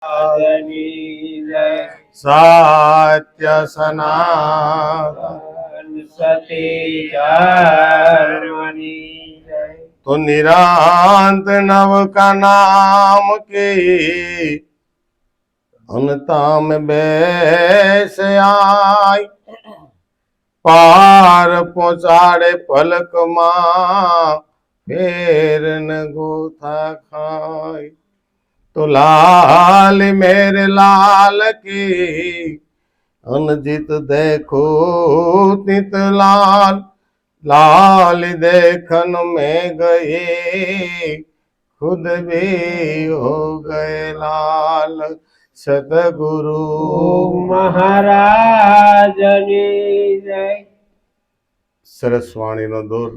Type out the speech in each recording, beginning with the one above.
રાજની જય સત્ય સનાતન સતી ધર્મની જય तो निरांत नव का नाम की अनता में बैस आई पार पहुंचाड़े पलक मां फेर न गोथा खाई तो लाल मेरे लाल की अनजित देखो तित लाल लाल देखन में गए खुद भी हो गए लाल सतगुरु મહારાજની જય સરસવાણીનો દોર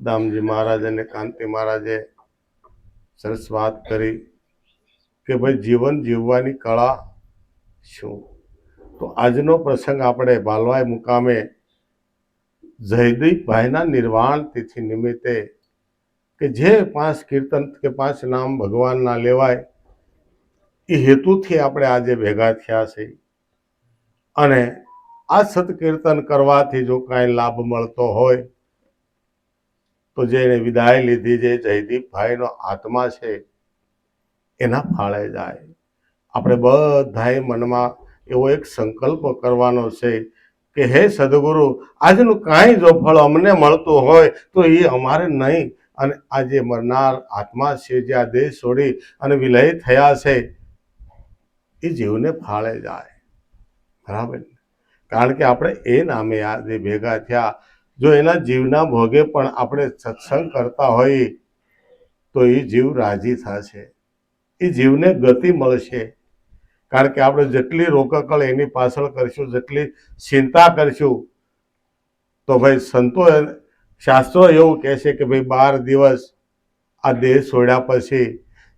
દામજી મહારાજ અને કાંતિ મહારાજે સરસ વાત કરી કે ભાઈ જીવન જીવવાની કળા શું. તો આજનો પ્રસંગ આપણે બાલવાઈ મુકામે જયદીપભાઈના નિર્વાણ તિથિ નિમિત્તે કે જે 5 કીર્તન કે 5 નામ ભગવાનના લેવાય એ હેતુથી આપણે આજે ભેગા થયા છે. અને આ સત્કીર્તન કરવાથી જો કાંઈ લાભ મળતો હોય તો જેને વિદાય લીધી જે જયદીપભાઈનો આત્મા છે એના ફાળે જાય. આપણે બધાએ મનમાં એવો એક સંકલ્પ કરવાનો છે કે હે સદગુરુ, આજનું કાંઈ જો ફળ અમને મળતું હોય તો એ અમારે નહીં, અને આજે મરનાર આત્મા છે જે આ દેહ છોડી અને વિલય થયા છે એ જીવને ફાળે જાય. બરાબર. કારણ કે આપણે એ નામે આજે ભેગા થયા. જો એના જીવના ભોગે પણ આપણે સત્સંગ કરતા હોઈએ તો એ જીવ રાજી થશે, એ જીવને ગતિ મળશે. કારણ કે આપણે જેટલી રોકકળ એની પાછળ કરશું, જેટલી ચિંતા કરશું, તો ભાઈ સંતો શાસ્ત્રો એવું કહે છે કે ભાઈ 12 દિવસ આ દેહ છોડ્યા પછી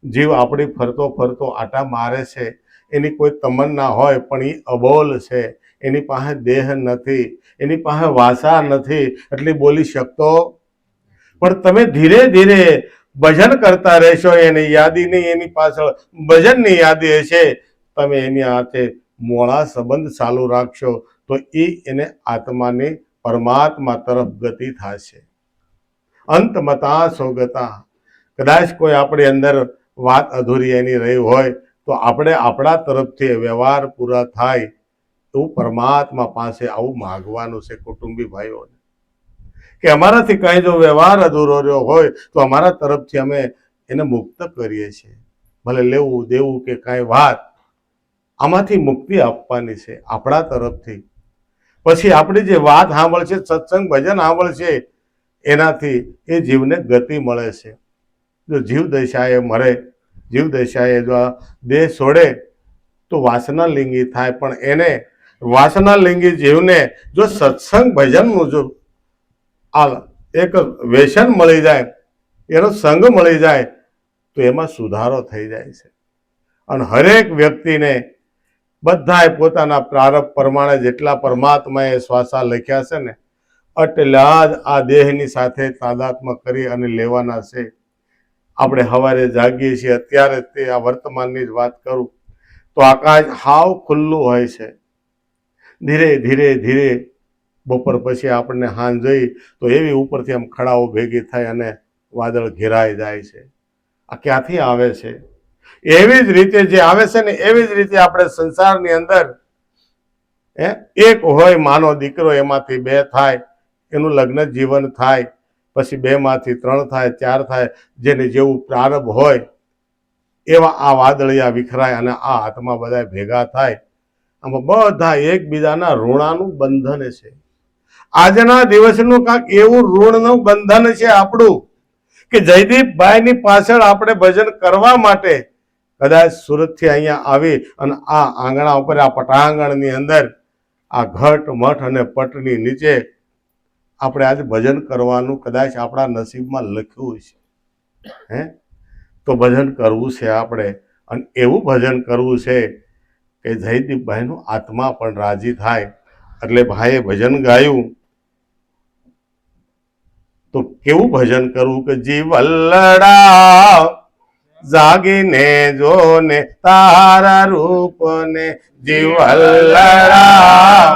જીવ આપણી ફરતો ફરતો આટા મારે છે. એની કોઈ તમન્ના હોય પણ એ અબોલ છે, એની પાસે દેહ નથી, એની પાસે વાસા નથી, એટલે બોલી શકતો. પણ તમે ધીરે ધીરે ભજન કરતા રહેશો, એની યાદી નહીં, એની પાછળ ભજનની યાદી હશે, તમે એની હાથે મોળા સંબંધ ચાલુ રાખશો તો એને આત્માની પરમાત્મા તરફ ગતિ થશે. અંતમતા સોગતા. કદાચ કોઈ આપણી અંદર વાત અધૂરી એની રહી હોય તો આપણે આપણા તરફથી વ્યવહાર પૂરા થાય એવું પરમાત્મા પાસે આવું માગવાનું છે. કુટુંબી ભાઈઓને કે અમારાથી કઈ જો વ્યવહાર અધૂરો રહ્યો હોય તો અમારા તરફથી અમે એને મુક્ત કરીએ છીએ. ભલે લેવું દેવું કે કાંઈ વાત, આમાંથી મુક્તિ આપવાની છે આપણા તરફથી. પછી આપણી જે વાત સાંભળશે, સત્સંગ ભજન સાંભળશે, એનાથી એ જીવને ગતિ મળે છે. જો જીવ દશાએ મરે, જીવ દશાએ જો આ દેહ છોડે તો વાસના લિંગી થાય. પણ એને વાસના લિંગી જીવને જો સત્સંગ ભજનનું જો આ એક વ્યસન મળી જાય, એનો સંગ મળી જાય તો એમાં સુધારો થઈ જાય છે. અને હરેક વ્યક્તિને બધાએ પોતાના પ્રારબ્ધ પ્રમાણે જેટલા પરમાત્માએ શ્વાસા લખ્યા છે ને એટલા જ આ દેહની સાથે તાદાત્મ્ય કરી અને લેવાના છે. આપણે સવારે જાગીએ છીએ, અત્યારે તે આ વર્તમાનની જ વાત કરું તો આકાશ હાવ ખુલ્લું હોય છે. ધીરે ધીરે ધીરે બપોર પછી આપણને હાંજ જોઈ તો એવી ઉપરથી આમ ખડાઓ ભેગી થાય અને વાદળ ઘેરાઈ જાય છે. આ ક્યાંથી આવે છે? એવી જ રીતે જે આવે છે ને એવી જ રીતે આપણે સંસારની અંદર એક હોય માનો દીકરો, એમાંથી 2 થાય, એનું લગ્ન જીવન થાય, પછી 2 માંથી 3 થાય, 4 થાય, જેને જેવું પ્રારબ્ધ હોય એવા આ વાદળિયા વિખરાય અને આ હાથમાં બધા ભેગા થાય. આમાં બધા એકબીજાના ઋણાનું બંધન છે. આજના દિવસનું કાંક એવું ઋણનું બંધન છે આપણું કે જયદીપભાઈની પાછળ આપણે ભજન કરવા માટે કદાચ સુરતથી અહીંયા આવી અને આ આંગણા ઉપર, આ પટાંગણની અંદર, આ ઘટ મઠ અને પટની નીચે આપણે આજે ભજન કરવાનું કદાચ આપણા નસીબમાં લખ્યું છે. તો ભજન કરવું છે આપણે, અને એવું ભજન કરવું છે કે જયદીપભાઈનું આત્મા પણ રાજી થાય. એટલે ભાઈએ ભજન ગાયું તો કેવું ભજન કરવું કે જીવલ્લડા જાગીને જોને તારા રૂપને જીવલડા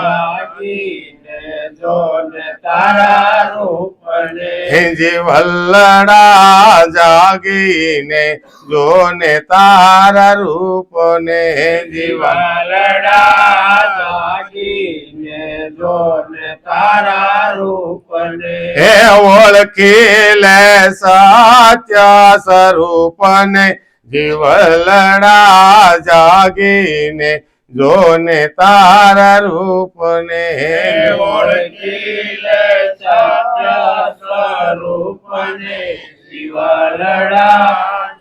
જાગીને જોને તારા રૂપને હે જીવલડા જાગીને જોને તારા રૂપને જીવલડા જાગીને જોને તારા રૂપને હે ઓળખી લે સત્ય સ્વરૂપને જીવલડા જાગીને જોને તારા રૂપને ઓળખી લે સત્ય સ્વરૂપને જીવલડા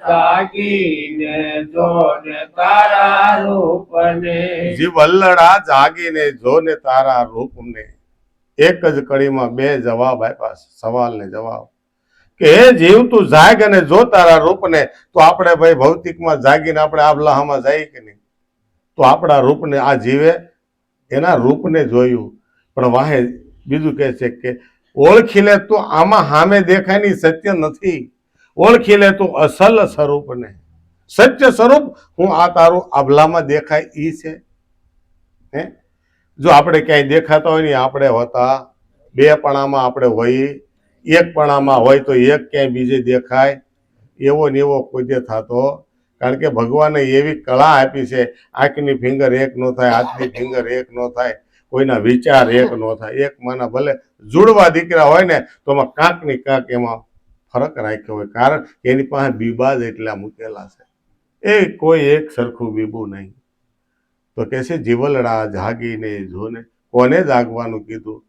જાગીને જોને તારા રૂપને જીવલડા જાગીને જોને તારા રૂપને એક જ કડીમાં બે જવાબ આપ્યા સવાલ ને જવાબ કે હે જીવ તું જાગ અને જો તારા રૂપને તો આપણે ભાઈ ભૌતિકમાં જાગીને આપણે આબલાહામાં જાય કે નહીં તો આપણા રૂપને આ જીવે એના રૂપને જોયું પણ વાહે બીજું કહે છે કે ઓળખી લે તું આમાં સામે દેખાયની સત્ય નથી ઓળખી લે તું અસલ સ્વરૂપને સત્ય સ્વરૂપ હું આ તારું આભલામાં દેખાય ઈ છે હે જો આપણે ક્યાંય દેખાતા હોય ને આપણે હોતા બે પણામાં આપણે હોઈએ એક પણામાં હોય તો એક ક્યાંય બીજે દેખાય એવો ને એવો કોઈ દે થતો કારણ કે ભગવાને એવી કળા આપી છે આંખની ફિંગર એક ન થાય હાથની ફિંગર એક ન થાય કોઈના વિચાર એક ન થાય એક માના ભલે જુડવા દીકરા હોય ને તો એમાં કાંકની કાંક એમાં ફરક રાખ્યો હોય કારણ કે એની પાસે બીબા જ એટલા મૂકેલા છે એ કોઈ એક સરખું બીબું નહીં તો કે છે જીવલડા જાગીને જોને કોને જાગવાનું કીધું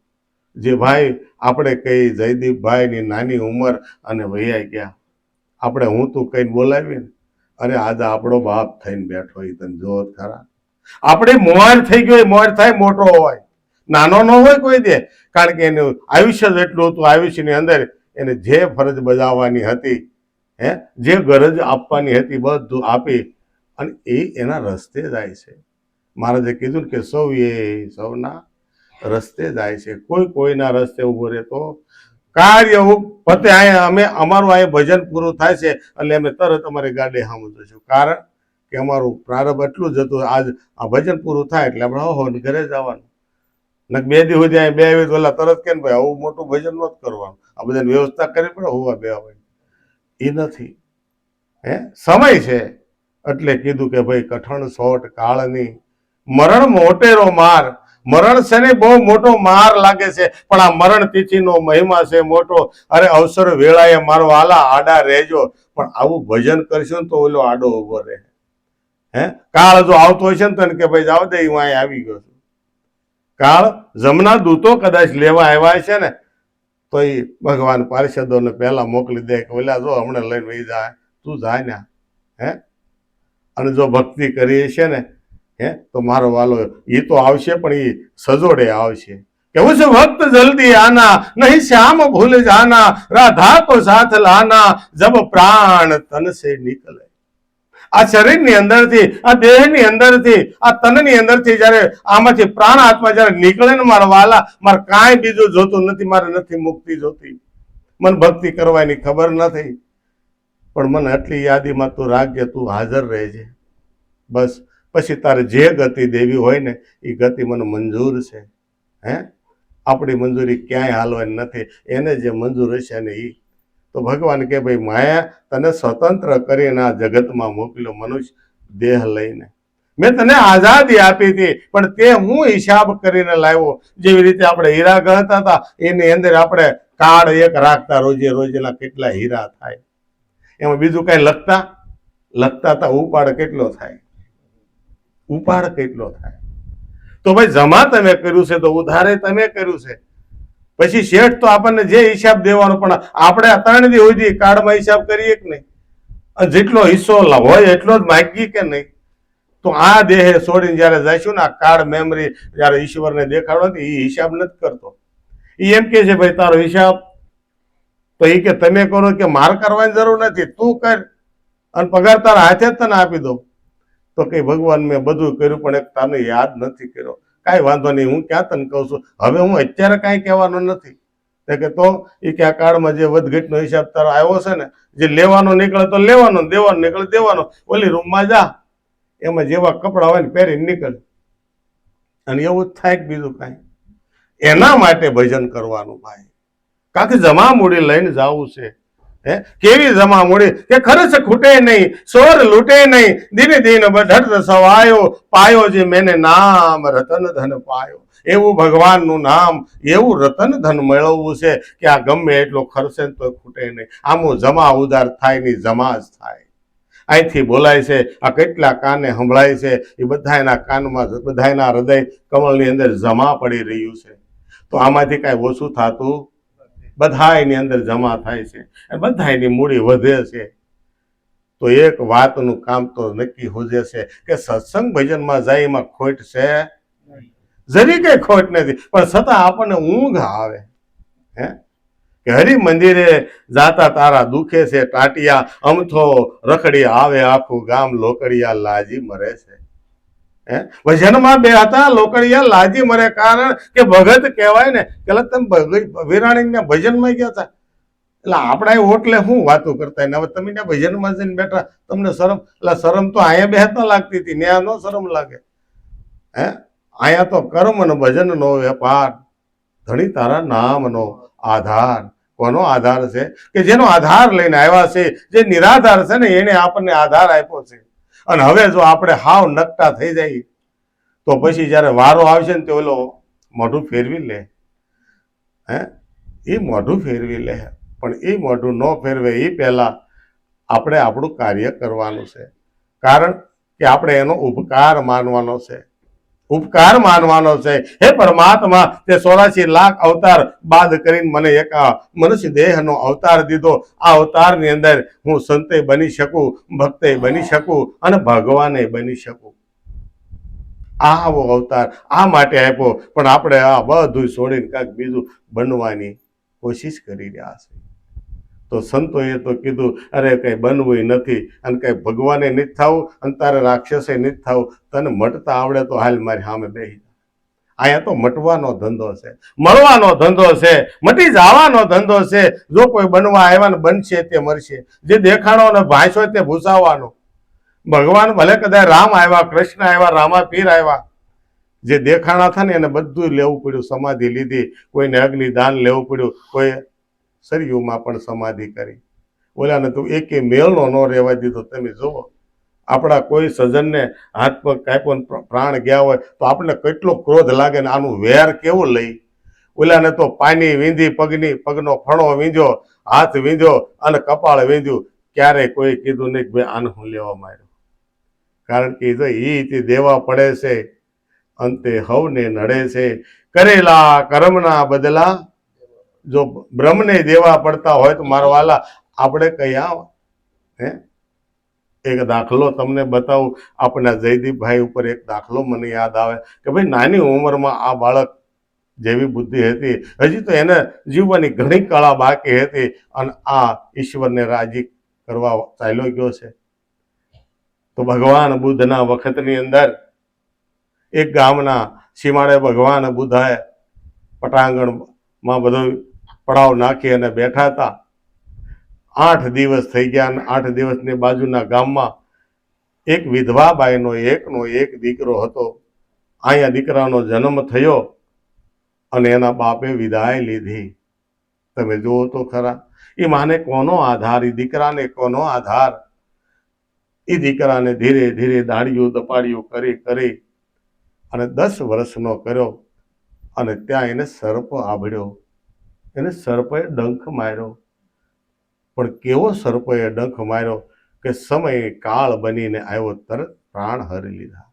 જે ભાઈ આપણે કઈ જયદીપભાઈની નાની ઉંમર અને વૈયા ગયા આપણે હું તું કઈ બોલાવી ને અરે આજે આપણો બાપ થઈને બેઠો એ તને જોત ખરા આપણે મોર થઈ ગયો મોર થાય મોટો હોય નાનો ન હોય કોઈ દે કારણ કે એનું આયુષ્ય જ એટલું હતું આયુષ્યની અંદર એને જે ફરજ બજાવવાની હતી જે ગરજ આપવાની હતી બધું આપી અને એ એના રસ્તે જાય છે મહારાજે કીધું કે સૌ એ સૌના રસ્તે જાય છે કોઈ કોઈના રસ્તે ઊભો રહેતો કાર્ય પતે અહીંયા અમે અમારું અહીંયા ભજન પૂરું થાય છે એટલે અમે તરત અમારી ગાડી સામું જઈશું કારણ કે અમારું પ્રારંભ એટલું જ હતું આજ આ ભજન પૂરું થાય એટલે આપણે હો ઘરે જવાનું ને બે દિવસ સુધી અહીંયા બે આવી તો ઓલા તરત કે ભાઈ આવું મોટું ભજન નહોતું કરવાનું આ બધાની વ્યવસ્થા કરવી પડે હોવા બે હોય એ નથી સમય છે એટલે કીધું કે ભાઈ કઠણ સોટ કાળની મરણ મોટેરો માર મરણ છે ને બહુ મોટો માર લાગે છે પણ આ મરણ તિથિનો મહિમા છે મોટો અરે અવસર વેળાએ મારો આલા આડા રહેજો પણ આવું ભજન કરશું તો ઓલો આડો ઉભો રહે કાળ જો આવતો હોય છે ને તને કે ભાઈ જાવ દે હું અહીં આવી ગયો છું કાળ જમના દૂતો કદાચ લેવા આવ્યા છે ને તો એ ભગવાન પાર્ષદોને પહેલા મોકલી દે કે ઓલા જો હમણાં લઈને વહી જાય તું જાય ને અને જો ભક્તિ કરીએ છે ને તો મારો વાલો એ તો આવશે પણ એ સજોડે આવશે કેવું છે ભક્ત જલ્દી આના નહીં શ્યામ ભૂલ જાના રાધા કો સાથ લાના જબ પ્રાણ તન સે નિકલે આ શરીરની અંદરથી આ દેહની અંદરથી આ તનની અંદરથી જ્યારે આમાંથી પ્રાણ આત્મા જ્યારે નીકળે ને મારા વાલા મારે કાંઈ બીજું જોતું નથી મારે નથી મુક્તિ જોતી મને ભક્તિ કરવાની ખબર નથી પણ મને આટલી યાદીમાં તું રાખજે તું હાજર રહેજે બસ પછી તારે જે ગતિ દેવી હોય ને એ ગતિ મને મંજૂર છે આપણી મંજૂરી ક્યાંય હાલવાની નથી એને જે મંજૂર હશે ને એ તો ભગવાન કે ભાઈ માયા તને સ્વતંત્ર કરીને આ જગતમાં મોકલ્યો મનુષ્ય દેહ લઈને મેં તને આઝાદી આપી હતી પણ તે હું હિસાબ કરીને લાવ્યો જેવી રીતે આપણે હીરા ગણતા હતા એની અંદર આપણે કાર્ડ એક રાખતા રોજે રોજના કેટલા હીરા થાય એમાં બીજું કઈ લખતા હતા ઉપાડ કેટલો થાય ઉપાડ કેટલો થાય તો ભાઈ જમા તમે કર્યું છે તો ઉધારે તમે કર્યું છે પછી શેઠ તો આપણને જે હિસાબ દેવાનો પણ આપણે 3 દી સુધી કાર્ડમાં હિસાબ કરીએ કે નહીં જેટલો હિસ્સો હોય એટલો જ માગીએ કે નહીં તો આ દેહ છોડીને જયારે જઈશું ને આ કાર્ડ મેમરી જયારે ઈશ્વરને દેખાડો એ હિસાબ નથી કરતો એ એમ કે છે ભાઈ તારો હિસાબ તો એ કે તમે કરો કે માર કરવાની જરૂર નથી તું કર અને પગાર તારા હાથે જ તને આપી દો તો કઈ ભગવાન મેં બધું કર્યું પણ એક તને યાદ નથી કર્યો કાંઈ વાંધો નહીં હું ક્યાં તને કહું છું હવે હું અત્યારે કાંઈ કહેવાનો નથી કે તો એ કે આ કાળમાં જે વધઘટનો હિસાબ તારો આવ્યો છે ને, જે લેવાનો નીકળે તો લેવાનો, દેવાનો નીકળે દેવાનો, ઓલી રૂમમાં જા, એમાં જેવા કપડા હોય ને પહેરીને નીકળ. અને એવું જ થાય કે બીજું કાંઈ. એના માટે ભજન કરવાનું ભાઈ, કાંકી જમા મૂડી લઈને જવું છે. કેવી જમા મૂડી કે ખર્ચ ખૂટે નહીં, સોર લૂટે નહીં, દિન દિન બઢત સવાયો, પાયો જે મેને નામ રતન ધન પાયો. એવું ભગવાનનું નામ, એવું રતન ધન મેળવવું છે કે આ ગમે એટલો ખર્ચે તો ખૂટે નહીં. આમું જમા ઉધાર થાય નહીં, જમા જ થાય. અહીંથી બોલાય છે, આ કેટલા કાને સંભળાય છે, એ બધાના કાનમાં, બધાના હૃદય કમળની અંદર જમા પડી રહ્યું છે. તો આમાંથી કાંઈ ઓછું થતું, બધાની અંદર જમા થાય છે અને બધાની મૂડી વધે છે. તો એક વાતનું કામ તો નક્કી હોજે છે કે સત્સંગ ભજનમાં જાય એમાં ખોટ છે, જરી કઈ ખોટ નથી, પણ છતાં આપણને ઊંઘ આવે. કે હરિ મંદિરે જાતા તારા દુખે છે ટાટિયા, અમથો રખડી આવે આખું ગામ, લોકડિયા લાજી મરે છે. ભજનમાં બે હતા, લોકડિયા લાજી મરે, કારણ કે ભગત કહેવાય ને. પેલા તમે વિરાણી ભજનમાં ગયા હતા, એટલે આપણા હોટલે શું વાતો કરતા ને, હવે તમે ત્યાં ભજનમાં જઈને બેઠા, તમને શરમ, એટલે શરમ તો અહીંયા બેહતા લાગતી હતી, ત્યાં નો શરમ લાગે. અહીંયા તો કર્મ ને ભજન નો વેપાર, ધણી તારા નામનો આધાર. કોનો આધાર છે? કે જેનો આધાર લઈને આવ્યા છે, જે નિરાધાર છે ને, એને આપણને આધાર આપ્યો છે. અને હવે જો આપણે હાવ નકટા થઈ જાય તો પછી જયારે વારો આવશે ને, તો ઓલો મોઢું ફેરવી લે. એ મોઢું ફેરવી લે, પણ એ મોઢું ન ફેરવે એ પહેલા આપણે આપણું કાર્ય કરવાનું છે. કારણ કે આપણે એનો ઉપકાર માનવાનો છે, ઉપકાર માનવાનો છે. હે પરમાત્મા, તે 84 લાખ અવતાર બાદ કરીને મને એક મનુષ્ય દેહનો અવતાર દીધો. આ અવતારની અંદર હું સંતે બની શકું, ભક્તે બની શકું અને ભગવાને બની શકું. આવો અવતાર આ માટે આપ્યો, પણ આપણે આ બધું છોડીને કાંઈક બીજું બનવાની કોશિશ કરી રહ્યા છે. તો સંતોએ તો કીધું, અરે કંઈ બનવું નથી, અને કંઈ ભગવાને નથી થવું, અને તારે રાક્ષસે નથી થવું, તને મટતા આવડે તો હાલ મારી સામે બેસી જા. અહીંયા તો મટવાનો ધંધો છે, મળવાનો ધંધો છે, મટી જવાનો ધંધો છે. જો કોઈ બનવા આવ્યા ને બનશે તે મરશે, જે દેખાણો ને ભાષો તે ભૂસાવાનો. ભગવાન ભલે કદાચ રામ આવ્યા, કૃષ્ણ આવ્યા, રામા પીર આવ્યા, જે દેખાણા હતા ને એને બધું લેવું પડ્યું, સમાધિ લીધી, કોઈને અગ્નિદાન લેવું પડ્યું, કોઈ સરયુમાં પણ સમાધિ કરી. ઓલાને તો એકે મેળનો ન રહેવા દીધો. તમે જુઓ, આપણા કોઈ સજ્જનને હાથ પગ કાપ્યો, પ્રાણ ગયા હોય તો આપણને કેટલો ક્રોધ લાગે ને, આનું વેર કેવું લઈ. ઓલાને તો પાની વીંધી, પગનો ફણો વીંધ્યો, હાથ વીંધ્યો અને કપાળ વીંધ્યું. ક્યારેય કોઈ કીધું નહીં કે ભાઈ આને હું લેવા માંડ્યો. કારણ કે જો એ દેવા પડે છે, અંતે હવને નડે છે. કરેલા કર્મના બદલા જો બ્રહ્મને દેવા પડતા હોય તો મારા વાલા આપણે કયા. એક દાખલો તમને બતાવું. આપણા જયદીપભાઈ ઉપર એક દાખલો મને યાદ આવે કે ભાઈ નાની ઉંમરમાં આ બાળક જેવી બુદ્ધિ હતી, હજી તો એને જીવવાની ઘણી કળા બાકી હતી, અને આ ઈશ્વરને રાજી કરવા ચાલ્યો ગયો છે. તો ભગવાન બુદ્ધના વખતની અંદર એક ગામના સીમાડે ભગવાન બુદ્ધાએ પટાંગણમાં બધો પડાવ નાખી અને બેઠા હતા. 8 દિવસ થઈ ગયા, અને 8 દિવસની બાજુના ગામમાં એક વિધવા બાઈનો એકનો એક દીકરો હતો. અહીંયા દીકરાનો જન્મ થયો અને એના બાપે વિદાય લીધી. તમે જુઓ તો ખરા, એ માને કોનો આધાર, એ દીકરાને કોનો આધાર. એ દીકરાને ધીરે ધીરે દાડિયું દપાડિયું કરી અને 10 વર્ષનો કર્યો, અને ત્યાં એને સર્પ આભળ્યો. એને સર્પે ડંખ માર્યો. પણ કેવો સર્પએ ડંખ માર્યો કે સમય કાળ બનીને આવ્યો, તરત પ્રાણ હરી લીધા.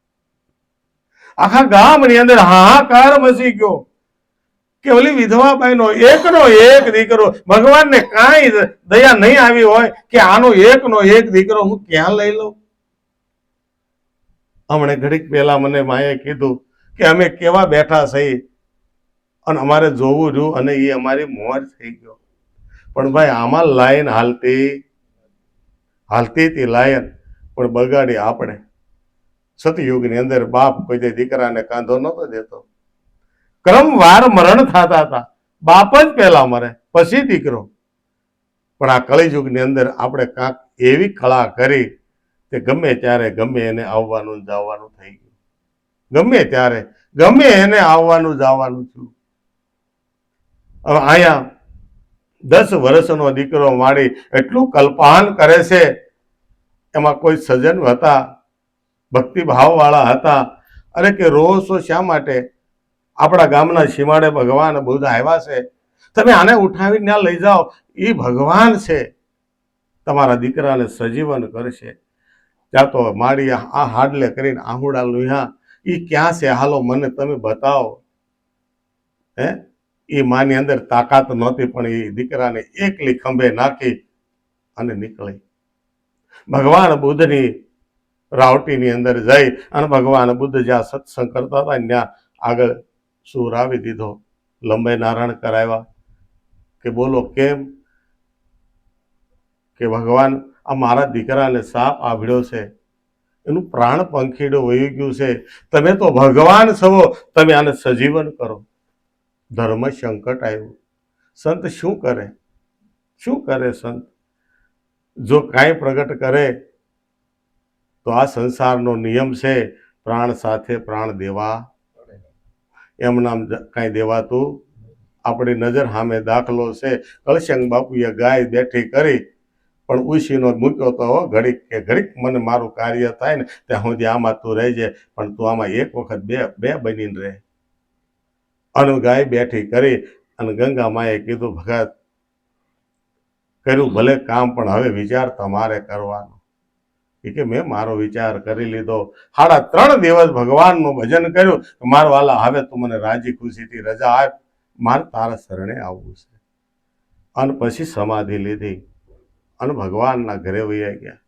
આખા ગામની અંદર હાહાકાર મચી ગયો કે ઓલી વિધવા બાઈનો એકનો એક દીકરો, ભગવાનને કાંઈ દયા નહીં આવી હોય કે આનો એકનો એક દીકરો હું ક્યાં લઈ લઉં. હમણે ઘડીક પહેલા મને માએ કીધું કે અમે કેવા બેઠા છીએ અને અમારે જોવું રહ્યું, અને એ અમારી મોર થઈ ગયો. પણ ભાઈ આમાં લાઈન હાલતી હતી લાયન, પણ બગાડી આપણે. સતયુગની અંદર બાપ કોઈ દીકરાને કાંધો નતો દેતો. ક્રમવાર મરણ થતા હતા. બાપ જ પહેલા મરે, પછી દીકરો. પણ આ કળિયુગની અંદર આપણે કાંક એવી કળા કરી કે ગમે ત્યારે ગમે એને આવવાનું જવાનું થઈ ગયું. ગમે ત્યારે ગમે એને આવવાનું જવાનું થયું. હવે અહીંયા 10 વર્ષનો દીકરો માડી એટલું કલ્પાન કરે છે. એમાં કોઈ સજ્જન હતા, ભક્તિભાવ વાળા હતા. અરે કે રોજ તો શા માટે? આપણા ગામના સીમાડે ભગવાન બુદ્ધ આવ્યા છે, તમે આને ઉઠાવીને ત્યાં લઈ જાઓ, એ ભગવાન છે, તમારા દીકરાને સજીવન કરશે. ત્યાં તો માડી આ હાડલે કરીને આહુડા લુહ્યા, એ ક્યાં છે? હાલો મને તમે બતાવો. હે, એ માની અંદર તાકાત નહોતી, પણ એ દીકરાને એકલી ખંભે નાખી અને નીકળી. ભગવાન બુદ્ધની રાવટીની અંદર જઈ અને ભગવાન બુદ્ધ જ્યાં સત્સંગ કરતા હતા ત્યાં આગળ સૂર આવી દીધો, લંબાઈ નારાયણ કરાવ્યા. કે બોલો કેમ? કે ભગવાન આ મારા દીકરાને સાપ આભળ્યો છે, એનું પ્રાણ પંખીડું વહી ગયું છે, તમે તો ભગવાન છો, તમે આને સજીવન કરો. ધર્મ સંકટ આવ્યું. સંત શું કરે? શું કરે સંત? જો કાંઈ પ્રગટ કરે તો આ સંસારનો નિયમ છે, પ્રાણ સાથે પ્રાણ દેવા. એમ નામ કાંઈ દેવાતું. આપણી નજર સામે દાખલો છે, કળશંગ બાપુએ ગાય બેઠી કરી પણ ઉશીનો મૂક્યો તો ઘડીક કે ઘડીક મને મારું કાર્ય થાય ને ત્યાં સુધી આમાં તું રહી જાય, પણ તું આમાં એક વખત બે બનીને રહે. અને ગાય બેઠી કરી અને ગંગા માએ કીધું, ભગત કર્યું ભલે કામ, પણ હવે વિચાર તમારે કરવાનો. એ કે મેં મારો વિચાર કરી લીધો. 3.5 દિવસ ભગવાનનું ભજન કર્યું. મારા વાલા હવે તું મને રાજી ખુશીથી રજા આપ, મારે તારા શરણે આવવું છે. અને પછી સમાધિ લીધી અને ભગવાનના ઘરે વયા ગયા.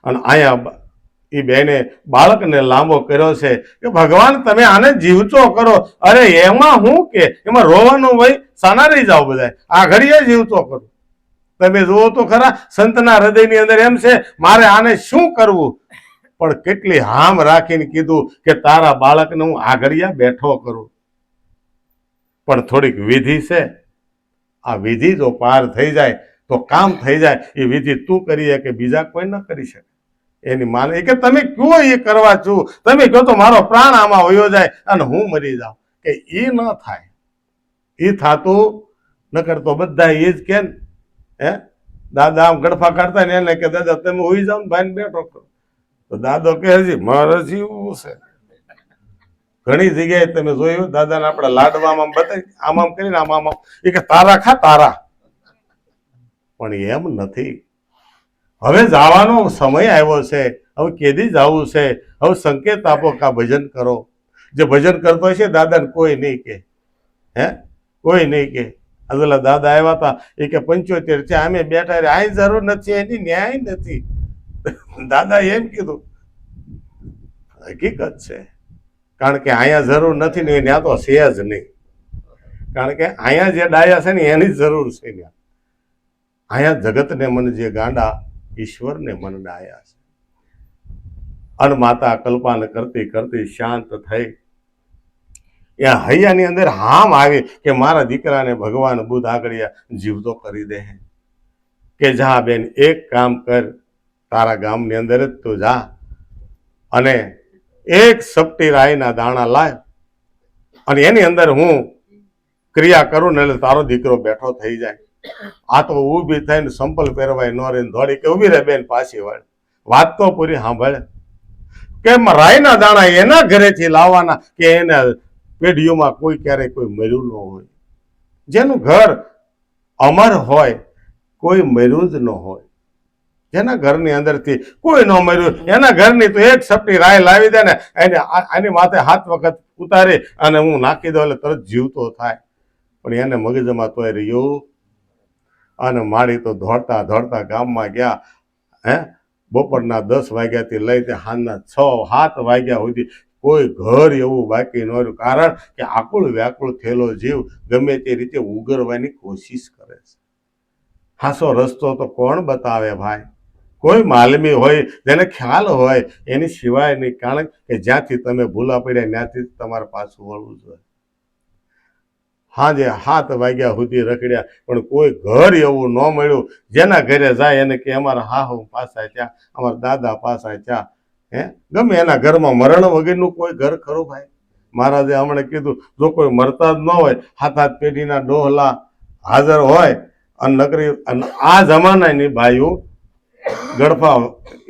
અને અહીંયા એ બેને બાળકને લાંબો કર્યો છે કે ભગવાન તમે આને જીવતો કરો. અરે એમાં હું કે એમાં રોવાનું હોય, સાના રહી જાઓ બધા, આ ઘડીએ જીવતો કરો. તમે જુઓ તો ખરા, સંતના હૃદયની અંદર એમ છે મારે આને શું કરવું, પણ કેટલી હામ રાખીને કીધું કે તારા બાળકને હું આગળિયા બેઠો કરું. પણ થોડીક વિધિ છે, આ વિધિ જો પાર થઈ જાય તો કામ થઈ જાય. એ વિધિ તું કરી કે બીજા કોઈ ન કરી શકે. એની માને કે તમે કયો એ કરવા છું, તમે કહો તો મારો પ્રાણ આમાં વયો જાય અને હું મરી જાઉં, કે એ ન થાય. એ થાતું નકર તો બધા એ જ કે હે દાદા આમ ગડફા કાઢતા ને એને કે દાદા તમે હોઈ જાઓ ને ભાઈને બેઠો કરો. તો દાદો કહે છે મારે જીવવું છે. ઘણી જગ્યાએ તમે જોયું દાદાને આપણે લાડવામાં બતાવી આમ આમ કરીને આમ આમ, એ કે તારા ખા તારા, પણ એમ નથી. હવે જવાનો સમય આવ્યો છે, હવે કેદી જવું છે, હવે સંકેત આપો કે આ ભજન કરો. જે ભજન કરતો હશે દાદાને કોઈ નહીં કે, હે કોઈ નહીં કે. પેલા દાદા આવ્યા હતા, એ કે 75 છે અમે બેઠા રે, આઈ જરૂર નથી, એની ન્યાય નથી. દાદા એમ કીધું, હકીકત છે. કારણ કે અહીંયા જરૂર નથી ને ત્યાં તો છે જ નહીં. કારણ કે અહીંયા જે ડાયા છે ને એની જરૂર છે. ત્યાં અહીંયા જગતને મન જે ગાંડા, ઈશ્વરને મન ડાયા છે. અને માતા કલ્પાને કરતી કરતી શાંત થઈ. ત્યાં હૈયાની અંદર હામ આવી કે મારા દીકરાને ભગવાન બુદ્ધ આગળિયા જીવતો કરી દે. કે જા બેન એક કામ કર, તારા ગામની અંદર જ તું જા અને એક સપટી રાઈના દાણા લાય અને એની અંદર હું ક્રિયા કરું ને એટલે તારો દીકરો બેઠો થઈ જાય. આ તો ઊભી થઈને સંપલ પહેરવાય ન રહીને દોડી કે ઊભી રહે બેન પાછી વળ. વાત તો પૂરી સાંભળે કે રાઈના દાણા એના ઘરેથી લાવવાના કે એના પેઢીઓમાં કોઈ ક્યારેય કોઈ મર્યું ન હોય. જેનું ઘર અમર હોય, કોઈ મર્યું જ ન હોય. જેના ઘરની અંદરથી કોઈ ન મર્યું, એના ઘરની તો એક સપટી રાય લાવી દે ને એને આની માથે 7 વખત ઉતારી અને હું નાખી દઉં એટલે તરત જીવતો થાય. પણ એને મગજમાં તોય રહ્યું. અને માળી તો દોડતા દોડતા ગામમાં ગયા. હે બપોરના 10 વાગ્યાથી લઈ તે સાંજના 6-7 વાગ્યા સુધી કોઈ ઘર એવું બાકી ન રહ્યું. કારણ કે આકુળ વ્યાકુળ થયેલો જીવ ગમે તે રીતે ઉગરવાની કોશિશ કરે છે. હાસો રસ્તો તો કોણ બતાવે ભાઈ? કોઈ માલમી હોય જેને ખ્યાલ હોય એની સિવાય નહીં. કારણ કે જ્યાંથી તમે ભૂલા પડ્યા ત્યાંથી તમારે પાછું વળવું જોઈએ. સાંજે 7 વાગ્યા સુધી રખડ્યા, પણ કોઈ ઘર એવું ન મળ્યું જેના ઘરે જાય એને કે અમારા હાહુ પાછા ત્યાં, અમારા દાદા પાછા ત્યાં. ગમે એના ઘરમાં મરણ વગરનું કોઈ ઘર ખરું ભાઈ? મહારાજે હમણાં કીધું, જો કોઈ મરતા જ ન હોય, 7 પેઢીના ડોહલા હાજર હોય અને નકરી, આ જમાનાની ભાઈઓ ગડફા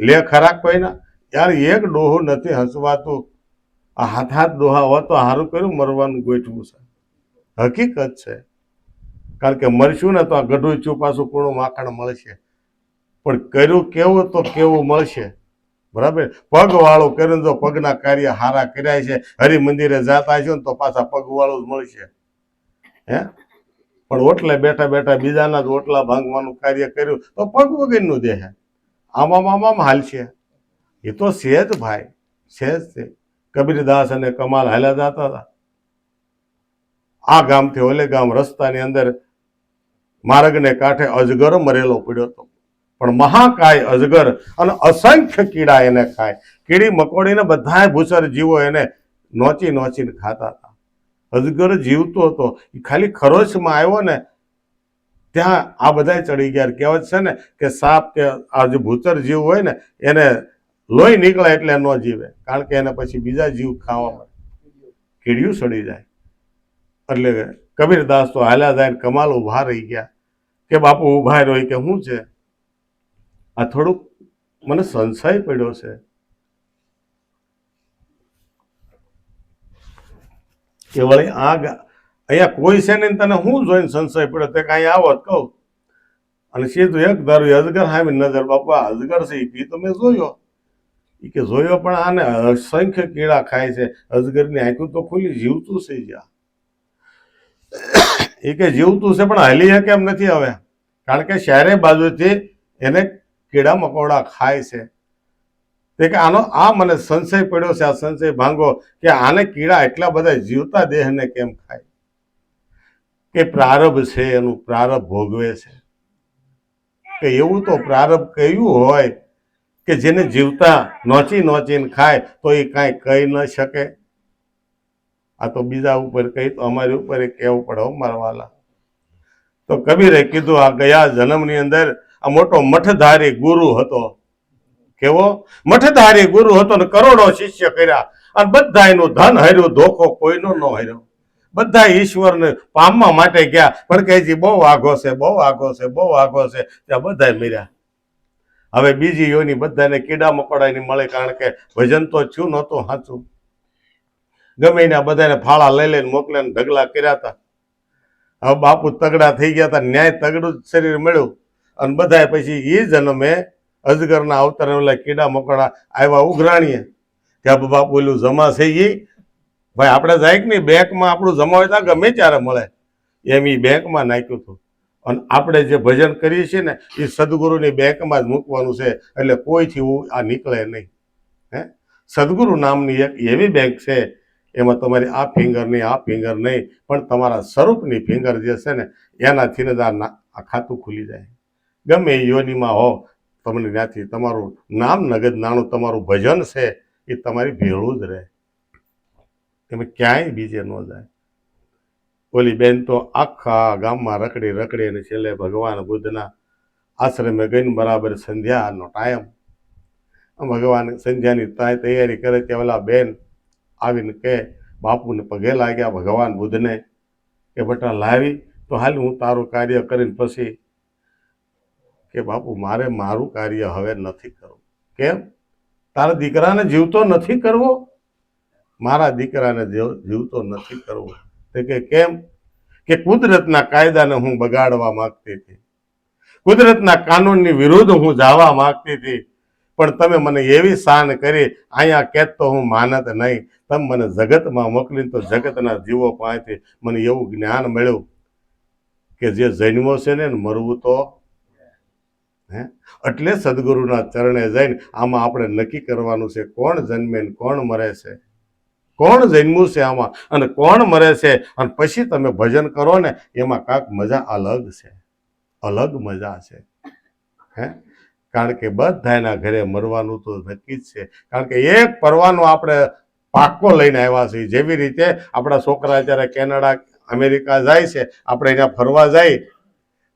લે ખરા કોઈના? યાર એક ડોહું નથી હસવાતું. આ 7 ડોહા હોય તો સારું કર્યું મરવાનું ગોઠવું છે. હકીકત છે. કારણ કે મરશું ને તો આ ગઢું છું પાછું પૂર્ણ માખણ મળશે, પણ કર્યું કેવું તો કેવું મળશે. બરાબર? પગવાળું કર્યું, જો પગના કાર્ય હારા કર્યા છે, હરિ મંદિરે જાતા છો ને તો પાછા પગવાળું જ મળશે. પણ ઓટલે બેઠા બેઠા બીજાના જ ઓટલા ભાંગવાનું કાર્ય કર્યું તો પગ વગરનું દેહ આમ હાલશે. એ તો છે જ ભાઈ, છે જ તે. કબીરદાસ અને કમાલ હાલ્યા જતા હતા. આ ગામથી ઓલે ગામ રસ્તાની અંદર માર્ગને કાંઠે અજગર મરેલો પડ્યો હતો, પણ મહાકાય અજગર અને અસંખ્ય કીડા એને ખાય. કીડી મકોડીને બધા ભૂસર જીવો એને નોચી નોચીને ખાતા હતા. અજગર જીવતો હતો, એ ખાલી ખરોચમાં આવ્યો ને ત્યાં આ બધા ચડી ગયા. કહેવત છે ને કે સાપ કે આ જે ભૂચર જીવ હોય ને એને લોહી નીકળે એટલે ન જીવે, કારણ કે એને પછી બીજા જીવ ખાવામાં કીડિયું સડી જાય. એટલે કબીરદાસ તો હાલ્યા જાય, કમાલ ઉભા રહી ગયા કે બાપુ ઉભા રહ્યો કે શું છે? આ થોડુંક મને સંશય પડ્યો છે. કે વળી અહીંયા કોઈ છે ને તને શું જોઈને સંશય પડ્યો? તે કાંઈ આવો જ કહું. અને સીધું એક ધારું અજગર સામે નજર, બાપુ આ અજગર છે એ તો મેં જોયો. એ કે જોયો પણ આને અસંખ્ય કીડા ખાય છે, અજગરની આંખું તો ખુલ્લી, જીવતું છે જ્યાં. એ કે જીવતું છે પણ હલી કેમ નથી હવે? કારણ કે ચારે બાજુથી એને કીડા મકોડા ખાય છે. તે કે આનો આ મને સંશય પડ્યો છે, આ સંશય ભાંગો કે આને કીડા એટલા બધા જીવતા દેહને કેમ ખાય? કે પ્રારબ્ધ છે, એનું પ્રારબ્ધ ભોગવે છે. કે એવું તો પ્રારબ્ધ કયું હોય કે જેને જીવતા નોચી નોચીને ખાય તો એ કાંઈ કહી ન શકે? આ તો બીજા ઉપર કહી તો અમારી ઉપર કેવું પડે મારા વાલા. તો કબીરે કીધું, આ ગયા જન્મની અંદર આ મોટો મઠધારી ગુરુ હતો. કેવો મઠધારી ગુરુ હતો ને કરોડો શિષ્ય કર્યા, અને બધા એનું ધન હાર્યું, ધોખો કોઈનો ન હાર્યો. બધા ઈશ્વરને પામવા માટે ગયા, પણ કે હજી બહુ આઘો છે, બહુ આઘો છે, બહુ આઘો છે. ત્યાં બધા મર્યા. હવે બીજી યોની બધાને કીડા મકોડાની મળે, કારણ કે ભજન તો થયું નહોતું સાચું. ગમે એના બધાને ફાળા લઈ લઈને મોકલે ને ઢગલા કર્યા હતા. હવે બાપુ તગડા થઈ ગયા હતા, ન્યાય તગડું જ શરીર મળ્યું, અને બધા પછી એ જન્મે અજગરના અવતાર ઓલા કીડા મકોડા આવ્યા ઉઘરાણીએ. ત્યાં બાપુ ઓલું જમા છે એ ભાઈ આપણે જાય કે નહીં, બેંકમાં આપણું જમા હોય તો ગમે ત્યારે મળે, એમ એ બેંકમાં નાખ્યું હતું. અને આપણે જે ભજન કરીએ છીએ ને એ સદગુરુની બેંકમાં જ મૂકવાનું છે, એટલે કોઈથી આ નીકળે નહીં. સદગુરુ નામની એક એવી બેંક છે, એમાં તમારી આ ફિંગર નહીં, આ ફિંગર નહીં, પણ તમારા સ્વરૂપની ફિંગર જે છે ને એનાથી જ આ ખાતું ખુલી જાય. ગમે એ યોનીમાં હો, તમને ત્યાંથી તમારું નામ નગદ નાણું, તમારું ભજન છે એ તમારી ભેળું જ રહે, તમે ક્યાંય બીજે ન જાય. ઓલી બેન તો આખા ગામમાં રખડી રખડી અને છેલ્લે ભગવાન બુદ્ધના આશ્રમે ગઈને બરાબર સંધ્યાનો ટાઈમ, ભગવાન સંધ્યાની તૈયારી કરે ત્યાં ઓલા બેન આવીને કે બાપુને પગે લાગ્યા ભગવાન બુદ્ધને કે બટા લાવી તો હાલ હું તારું કાર્ય કરીને પછી. કે બાપુ મારે મારું કાર્ય હવે નથી કરવું. કેમ? તારા દીકરાને જીવતો નથી કરવો? મારા દીકરાને જીવતો નથી કરવો. તો કે કેમ? કે કુદરતના કાયદાને હું બગાડવા માંગતી હતી, કુદરતના કાનૂનની વિરુદ્ધ હું જવા માંગતી હતી, પણ તમે મને એવી શાન કરી, અહીંયા કેત તો હું માનત નહીં, તમે મને જગતમાં મોકલીને તો જગતના જીવો પાસેથી મને એવું જ્ઞાન મળ્યું કે જે જન્મો છે ને મરવું તો એટલે સદગુરુના ચરણે જઈને આમાં આપણે નક્કી કરવાનું છે કોણ જન્મે ને કોણ મરે છે, કોણ જન્મ્યું છે આમાં અને કોણ મરે છે. અને પછી તમે ભજન કરો ને એમાં કાંઈક મજા અલગ છે, અલગ મજા છે. કારણ કે બધાના ઘરે મરવાનું તો નક્કી જ છે. કારણ કે એક પરવાનો આપણે પાક્કો લઈને આવ્યા છીએ. જેવી રીતે આપણા છોકરા જ્યારે કેનેડા અમેરિકા જાય છે, આપણે ત્યાં ફરવા જાય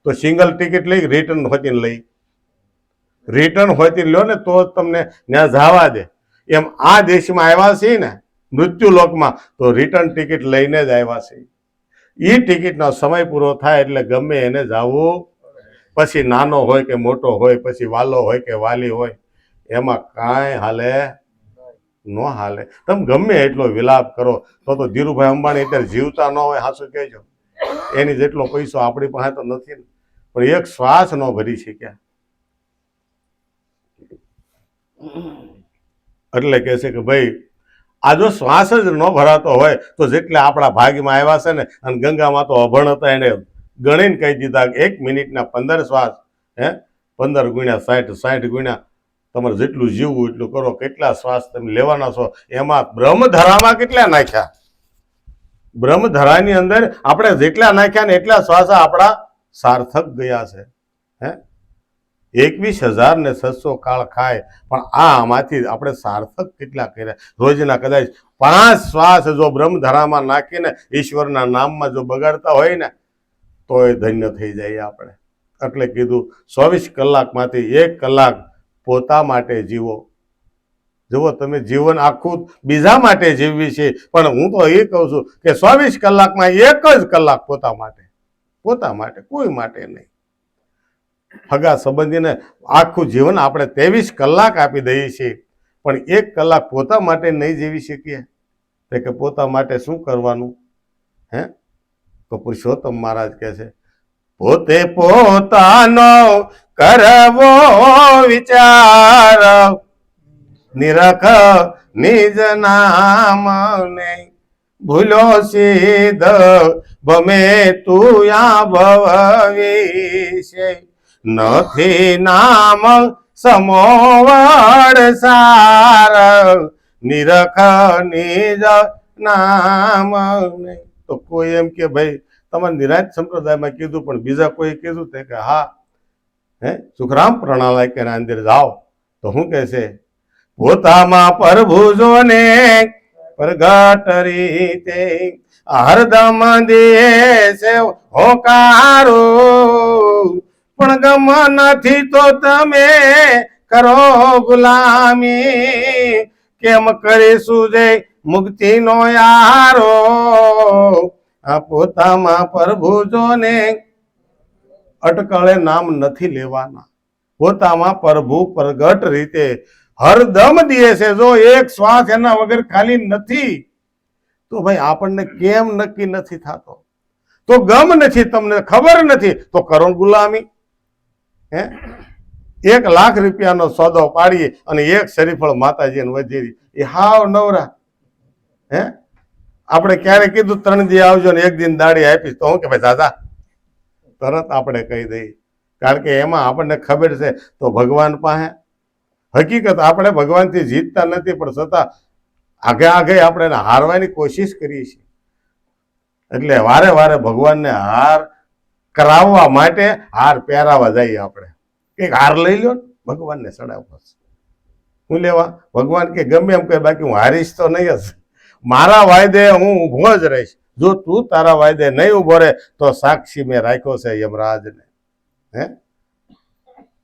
તો સિંગલ ટિકિટ લઈ રિટર્ન હોતી લઈ, રિટર્ન હોતી લ્યો ને તો તમને ત્યાં જવા દે. એમ આ દેશમાં આવ્યા છે ને મૃત્યુ લોકમાં તો રિટર્ન ટિકિટ લઈને જ આવ્યા છે. એ ટિકિટનો સમય પૂરો થાય એટલે ગમે એને જવું, પછી નાનો હોય કે મોટો હોય, પછી વાલો હોય કે વાલી હોય, એમાં કાંઈ હાલે ન હાલે. તમે ગમે એટલો વિલાપ કરો તો ધીરુભાઈ અંબાણી અત્યારે જીવતા ન હોય, હાચું કહેજો, એની જેટલો પૈસો આપણી પાસે તો નથી ને, પણ એક શ્વાસ ન ભરી શક્યા. એટલે કહે છે કે ભાઈ આ જો શ્વાસ જ ન ભરાતો હોય તો જેટલા આપણા ભાગમાં આવ્યા છે ને, અને ગંગામાં તો અભણ હતા, એને ગણીને કહી દીધા કે 1 મિનિટના 15 શ્વાસ, 15 ગુણ્યા 60, 60 ગુણ્યા તમારે જેટલું જીવવું એટલું કરો, કેટલા શ્વાસ તમે લેવાના છો. એમાં બ્રહ્મધરામાં કેટલા નાખ્યા, બ્રહ્મધરાની અંદર આપણે જેટલા નાખ્યા ને એટલા શ્વાસ આપણા સાર્થક ગયા છે. 21,600 કાળ ખાય, પણ આમાંથી આપણે સાર્થક કેટલા કર્યા. રોજના કદાચ 5 શ્વાસ જો બ્રહ્મધરામાં નાખીને ઈશ્વરના નામમાં જો બગાડતા હોય ને તો એ ધન્ય થઈ જાય આપણે. એટલે કીધું 24 કલાકમાંથી 1 કલાક પોતા માટે જીવો. જુઓ, તમે જીવન આખું બીજા માટે જીવવી છે, પણ હું તો એ કહું છું કે 24 કલાકમાં 1 જ કલાક પોતા માટે, પોતા માટે, કોઈ માટે નહીં. હગા સંબંધીને આખું જીવન આપણે 23 કલાક આપી દઈએ છીએ, પણ 1 કલાક પોતા માટે નહીં જીવી શકીએ. કે પોતા માટે શું કરવાનું? તો પુરુષોત્તમ મહારાજ કહે છે, પોતે પોતાનો કરવો વિચાર, નિરખ નિજ નામ ને ભૂલો સિદ્ધ ભમે તું યા ભવ વિશે, નથી નામ સમોવડ સાર, નિરખ નિજ નામ ને. તો કોઈ એમ કે ભાઈ તમારે નિરાજ સંપ્રદાયમાં કીધું, પણ બીજા કોઈ કીધું તે કે હા, સુખરામ પ્રણાલય કે અંદર જાઓ તો શું કહે છે, પોતામાં પ્રભુ જોને પ્રગટ રીતે હરદમ દે છે હોકારો, પણ ગમ નથી તો તમે કરો ગુલામી, કેમ કરીશું જય મુક્તિ નો યારો. આ પોતામાં પ્રભુ જોને અટકળે નામ નથી લેવાના, પોતામાં પ્રભુ પ્રગટ રીતે હરદમ દે છે. જો એક શ્વાસ એના વગર ખાલી નથી તો ભાઈ આપણને કેમ નક્કી નથી થતો? તો ગમ નથી, તમને ખબર નથી તો કરો ગુલામી. 1 લાખ રૂપિયાનો સોદો પાડીએ અને 1 શરીફળ માતાજીને વધેરી, એ હાવ નવરા. આપણે ક્યારે કીધું 3 દી આવજો ને 1 દિન દાડી આપીશ, તો હું કે ભાઈ દાદા તરત આપણે કહી દઈએ, કારણ કે એમાં આપણને ખબર છે. તો ભગવાન પાસે હકીકત આપણે ભગવાનથી જીતતા નથી, પણ છતાં આગે આગે આપણે હારવાની કોશિશ કરીએ છીએ. એટલે વારે વારે ભગવાનને હાર કરાવવા માટે હાર પહેરાવા જઈએ. આપણે કંઈક હાર લઈ લો, ભગવાનને ચડાવવો. હું લેવા? ભગવાન કે ગમે એમ કહે, બાકી હું હારીશ તો નહીં જ, મારા વાયદે હું ઊભો જ રહીશ. જો તું તારા વાયદે નહીં ઊભો રહે તો સાક્ષી મેં રાખ્યો છે યમરાજને.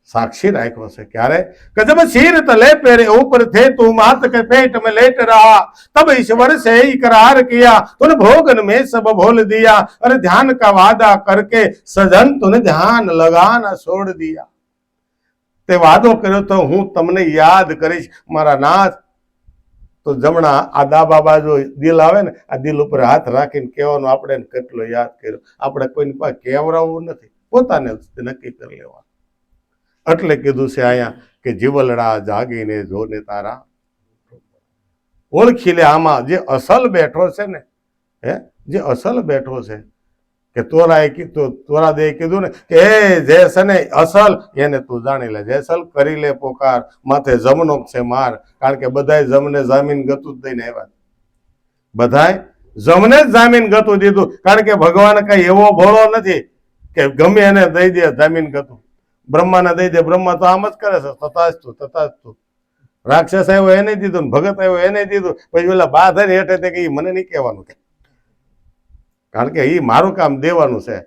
साक्षी राख्यो से क्यारे कि जब सिर तले पेरे ऊपर थे तू मात के पेट में लेट रहा, तब ईश्वर से ही करार किया, तूने भोगन में सब भूल दिया, अरे ध्यान का वादा करके सजन तूने ध्यान लगाना छोड़ दिया. ते वादो कर्यो तो हूँ तमने याद करीश मारा नाथ. तो जमणा आ दाबा बाजू दिल आवे ने, आ दिल पर हाथ राखीने कहेवानुं आपणे કેટલો યાદ કર્યો. આપણે કોઈની પાસે કહેવરાવવું નથી, પોતાને નક્કી કરી લેવાનું. એટલે કીધું છે અહીંયા કે જીવલડા જાગીને જોને તારા ઓળખી લે. આમાં જે અસલ બેઠો છે ને, જે અસલ બેઠો છે કે તોરાએ કીધું, તોરાદે કીધું ને કે જે છે ને અસલ એને તું જાણી લે. જેસલ કરી લે પોકાર, માથે જમનો છે માર. કારણ કે બધાય જમને જામીન ગતું જ દઈને આવ્યા, બધાય જમને જ જામીન ગતું દીધું. કારણ કે ભગવાન કઈ એવો ભોળો નથી કે ગમે એને દઈ દે જામીન ગતું. બ્રહ્માને દઈ દે, બ્રહ્મા તો આમ જ કરે છે, તથાસ્તુ તથાસ્તુ. રાક્ષસ આવ્યો એને દીધું, ભગત આવ્યો એને દીધું, પછી ઓલા બાધર હેઠે તે કે મને નહીં કહેવાનું કે કારણ કે એ મારું કામ દેવાનું છે.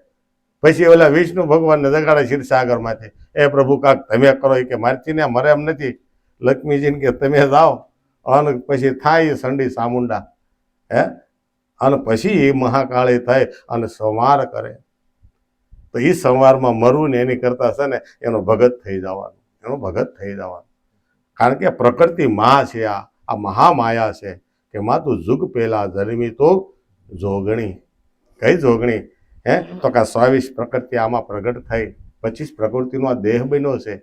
પછી ઓલા વિષ્ણુ ભગવાનને જગાડે ક્ષીરસાગરમાંથી, એ પ્રભુ કાક તમે કરો, કે મારથી ને મરે એમ નથી. લક્ષ્મીજીને કે તમે જાઓ, અને પછી થાય સંડી ચામુંડા, હે, અને પછી એ મહાકાળી થાય અને સંવાર કરે. તો એ સંવારમાં મરવું ને એની કરતા છે ને એનો ભગત થઈ જવાનું, એનો ભગત થઈ જવાનું. કારણ કે પ્રકૃતિ માં છે, આ મહામાયા છે. કે માં તું જુગ પહેલા જન્મી તો જોગણી. કઈ જોગણી? હે, તો કે 24 પ્રકૃતિ આમાં પ્રગટ થઈ, 25 પ્રકૃતિનો આ દેહ બન્યો છે.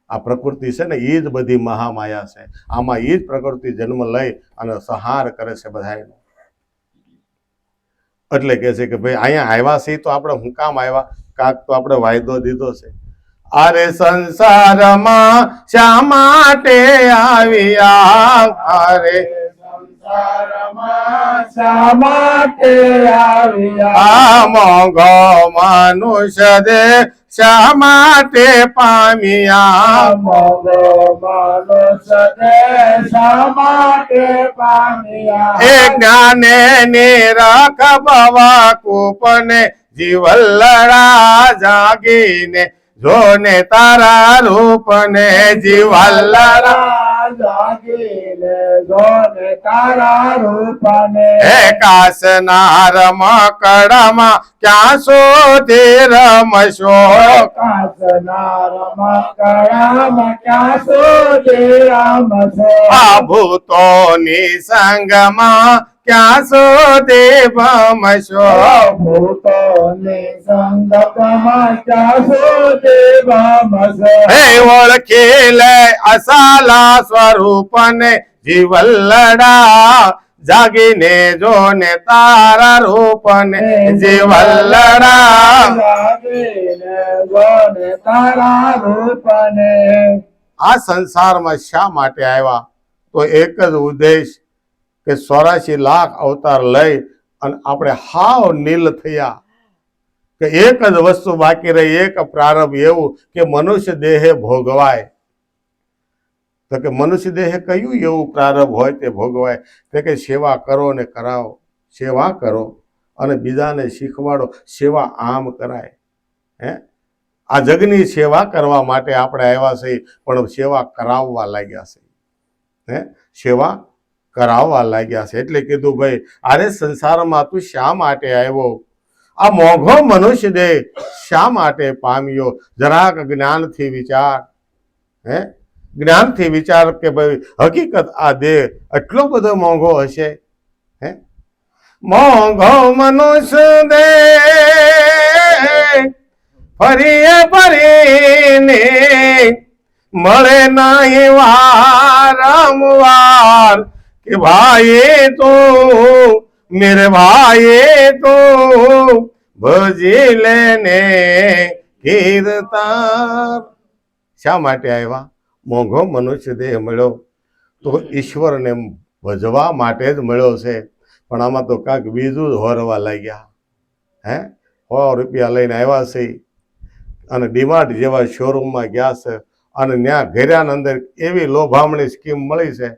આ પ્રકૃતિ છે ને એ જ બધી મહામાયા છે. આમાં એ જ પ્રકૃતિ જન્મ લઈ અને સંહાર કરે છે બધાનો. એટલે કે છે કે ભાઈ અહીંયા આવ્યા છે તો આપણે હું કામ આવ્યા? કાક તો આપણે વાયદો દીધો છે. અરે સંસારમાં શા માટે આવ્યા? અરે સંસારમાં શા માટે આવ્યા? આ મોંઘો મનુષ્ય દેહ શા માટે પામ્યા? મોંઘો મનુષ્ય દેહ શા માટે પામ્યા? એ જ્ઞાને નિરખ ભવા કૂપને જીવલ્લડા જાગીને જોને તારા રૂપને જીવલ્લડા જાગીને જોને તારા રૂપને. હે કાસનાર મકડમાં ક્યાં સુધી રમશો? કાસનાર મકડામાં ક્યાં સુધી રમશો? આ ભૂતોની સંગમાં ક્યાં સુધી ભમશો? ભૂતોની સંગમાં ક્યાં સુધી ભમશો? હે ઓળખી લે અસાલા સ્વરૂપને જીવલ્લડા જાગીને જોને તારા રૂપને જીવલ્લડા. જાગીને જોને તારા રૂપને. આ સંસારમાં શા માટે આવ્યા? તો એક જ ઉદ્દેશ કે 84 લાખ અવતાર લઈ અને આપણે હાવ નીલ થયા. કે એક જ વસ્તુ બાકી રહી, એક પ્રારંભ એવું કે મનુષ્ય દેહે ભોગવાય. તો કે મનુષ્ય દેહે કયું એવું પ્રારંભ હોય તે ભોગવાય? તો કે સેવા કરો ને કરાવો, સેવા કરો અને બીજાને શીખવાડો. સેવા આમ કરાય. હે, આ જગની સેવા કરવા માટે આપણે આવ્યા છીએ, પણ સેવા કરાવવા લાગ્યા છે. હે, સેવા કરાવવા લાગ્યા છે. એટલે કીધું ભાઈ અરે સંસારમાં તું શા માટે આવ્યો? આ મોંઘો મનુષ્ય દેહ શા માટે પામ્યો? જરાક જ્ઞાનથી વિચાર. હે, જ્ઞાનથી વિચાર કે ભાઈ હકીકત આ દેહ એટલો બધો મોંઘો હશે? હે, મોંઘો મનુષ્ય દેહ ફરીએ ફરીને મળે નહીં વારંવાર. કે ભાઈ તું મેરે ભાઈ તું ભજી લેને કીર્તન. શા માટે આવ્યા? મોંઘો મનુષ્ય દેહ મળ્યો તો ઈશ્વરને ભજવા માટે જ મળ્યો છે. પણ આમાં તો કાંઈક બીજું જ હોરવા લાગ્યા. હે, 100 રૂપિયા લઈને આવ્યા છે અને ડીમાર્ટ જેવા શોરૂમમાં ગયા છે અને ત્યાં ઘેર્યાની અંદર એવી લોભામણી સ્કીમ મળી છે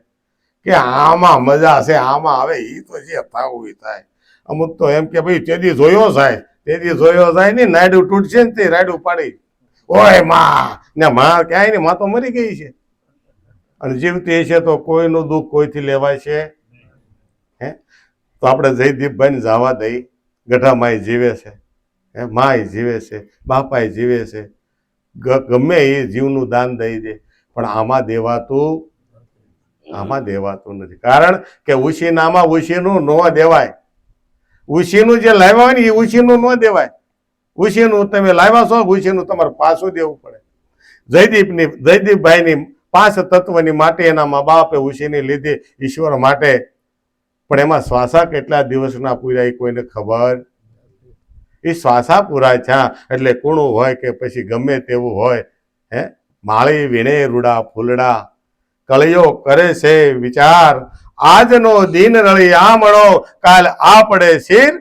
કે આમાં મજા છે, આમાં આવે એ તો જે થવું એ થાય. અમુક તો એમ કે ભાઈ તેદી જોયો જાય ને નાયડું તૂટશે ને તે રાયડું પાડી, ઓય માં ને માં ક્યાંય ને માં તો મરી ગઈ છે. અને જીવતી છે તો કોઈનું દુઃખ કોઈથી લેવાય છે? હે, તો આપણે જયદીપભાઈને જવા દઈ. ગઢામાઈ જીવે છે, હે, માય જીવે છે, બાપાય જીવે છે, ગમે એ જીવનું દાન દઈ દે, પણ આમાં દેવાતું નથી. કારણ કે ઉશીનામાં ઉશીનું ન દેવાય. ઉશીનું જે લાવ્યા હોય ને એ ઉશીનું ન દેવાય. ઉશીનું તમે લાવ્યા છો, ઉશીનું તમારે પાછું દેવું પડે. જયદીપભાઈની 5 તત્વની માટે એના મા બાપે ઉશીની લીધી ઈશ્વર માટે. પણ એમાં શ્વાસા કેટલા દિવસના પૂર્યા એ કોઈને ખબર? એ શ્વાસા પૂરા થયા એટલે કૂણું હોય કે પછી ગમે તેવું હોય, હે, માળી વીણે રૂડા ફૂલડા, કળિયો કરે છે વિચાર, આજનો દિન રળી આમળો, કાલ આપડે શિર.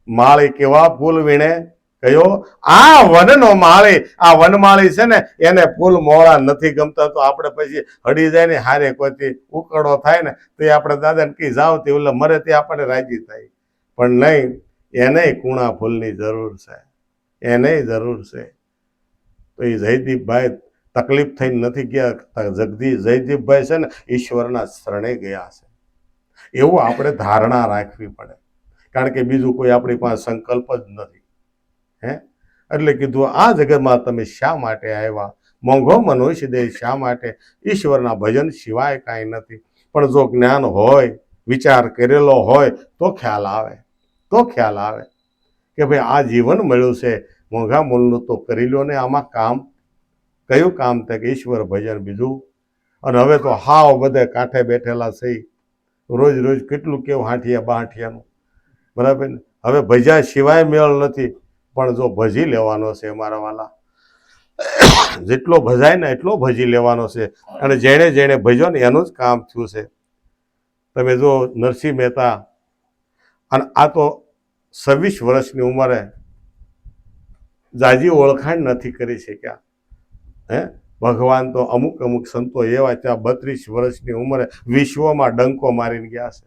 માળી કેવા ફૂલ વીણે? કયો? આ વનનો માળી. આ વનમાળી છે ને એને ફૂલ મોળા નથી ગમતા, તો આપણે પછી હડી જાય ને હારે કોઈ ઉકળો થાય ને તો એ આપણે દાદાને કહી જાવ તે ઓલા મરે તે આપણે રાજી થાય. પણ નહીં, એને કુણા ફૂલની જરૂર છે, એને જરૂર છે. તો એ જયદીપભાઈ તકલીફ થઈને નથી ગયા, જયદીપભાઈ છે ને ઈશ્વરના શરણે ગયા છે, એવું આપણે ધારણા રાખવી પડે. કારણ કે બીજું કોઈ આપણી પાસે સંકલ્પ જ નથી. હે એટલે કીધું આ જગતમાં તમે શા માટે આવ્યા, મોંઘો મનુષ્ય દેહ શા માટે? ઈશ્વરના ભજન સિવાય કાંઈ નથી. પણ જો જ્ઞાન હોય, વિચાર કરેલો હોય તો ખ્યાલ આવે, કે ભાઈ આ જીવન મળ્યું છે, મોંઘા મૂલનું તો કરી લો ને. આમાં કામ કયું કામ થાય કે ઈશ્વર ભજન બીજું? અને હવે તો હાવ બધે કાંઠે બેઠેલા છે, રોજ રોજ કેટલું કેવું હાંઠિયા બાંઠિયાનું, બરાબર ને? હવે ભજ્યા સિવાય મેળ નથી. પણ જો ભજી લેવાનો છે મારા વાલા, જેટલો ભજાય ને એટલો ભજી લેવાનો છે. અને જેણે જેણે ભજ્યો ને એનું જ કામ થયું છે. તમે જો નરસિંહ મહેતા, અને આ તો 26 વર્ષની ઉંમરે જાજી ઓળખાણ નથી કરી શક્યા. હે ભગવાન તો અમુક અમુક સંતો એવા ત્યાં 32 વર્ષની ઉંમરે વિશ્વમાં ડંકો મારીને ગયા છે.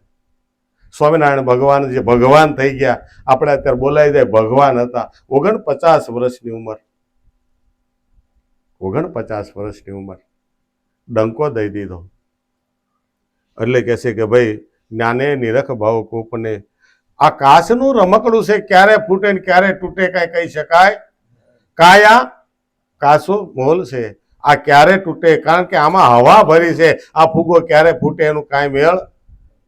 સ્વામિનારાયણ ભગવાન જે ભગવાન થઈ ગયા, આપણે અત્યારે બોલાવી જાય ભગવાન હતા. 49 વર્ષની ઉંમર, 49 વર્ષની ઉંમર ડંકો દઈ દીધો. એટલે કહે છે કે ભાઈ જ્ઞાને નિરખ ભાવ કોપને. આ કાચનું રમકડું છે, ક્યારે ફૂટે ને ક્યારે તૂટે કાંઈ કહી શકાય? કાયા કાચું મોલ છે, આ ક્યારે તૂટે? કારણ કે આમાં હવા ભરી છે. આ ફૂગો ક્યારે ફૂટે એનું કાંઈ મેળ?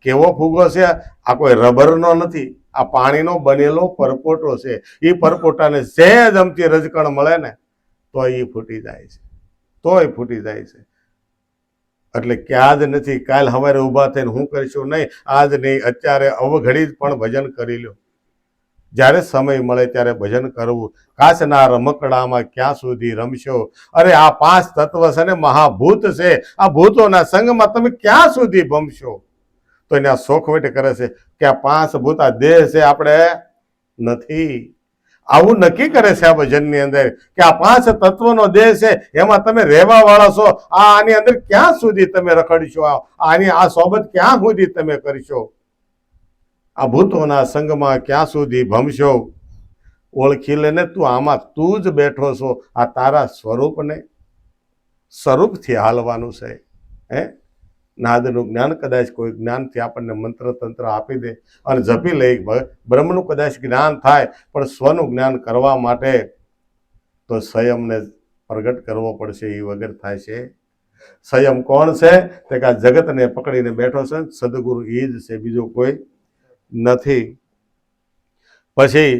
કેવો ફૂગો છે? આ કોઈ રબરનો નથી, આ પાણીનો બનેલો પરપોટો છે. એ પરપોટાને સહેજ અમથી રજકણ મળે ને તો એ ફૂટી જાય છે, એટલે ક્યાં જ નથી. કાલ સવારે ઊભા થઈને હું કરીશું? નહીં, આજ નહીં, અત્યારે અવઘડી પણ ભજન કરી લો. જ્યારે સમય મળે ત્યારે ભજન કરવું. કાચના રમકડામાં ક્યાં સુધી રમશો? અરે આ 5 તત્વ છે ને મહાભૂત છે, આ ભૂતોના સંગમાં તમે ક્યાં સુધી ભમશો? તો એને આ શોખવટ કરે છે કે આ 5 ભૂત આ દેહ છે, આપણે નથી. આવું નક્કી કરે છે આ ભજનની અંદર કે આ 5 તત્વનો દેહ છે, એમાં તમે રહેવા વાળા છો. આની અંદર ક્યાં સુધી તમે રખડશો? આની આ સોબત ક્યાં સુધી તમે કરશો? આ ભૂતોના સંગમાં ક્યાં સુધી ભમશો? ઓળખી લેને તું આમાં તું જ બેઠો છો. આ તારા સ્વરૂપથી હાલવાનું છે. હે નાદનું જ્ઞાન કદાચ કોઈ જ્ઞાનથી આપણને મંત્ર તંત્ર આપી દે અને જપી લે, બ્રહ્મનું કદાચ જ્ઞાન થાય, પણ સ્વનું જ્ઞાન કરવા માટે તો સંયમને પ્રગટ કરવો પડશે. એ વગર થાય છે? સંયમ કોણ છે? તે કે આ જગતને પકડીને બેઠો છે, સદગુરુ એ જ છે, બીજો કોઈ નથી. પછી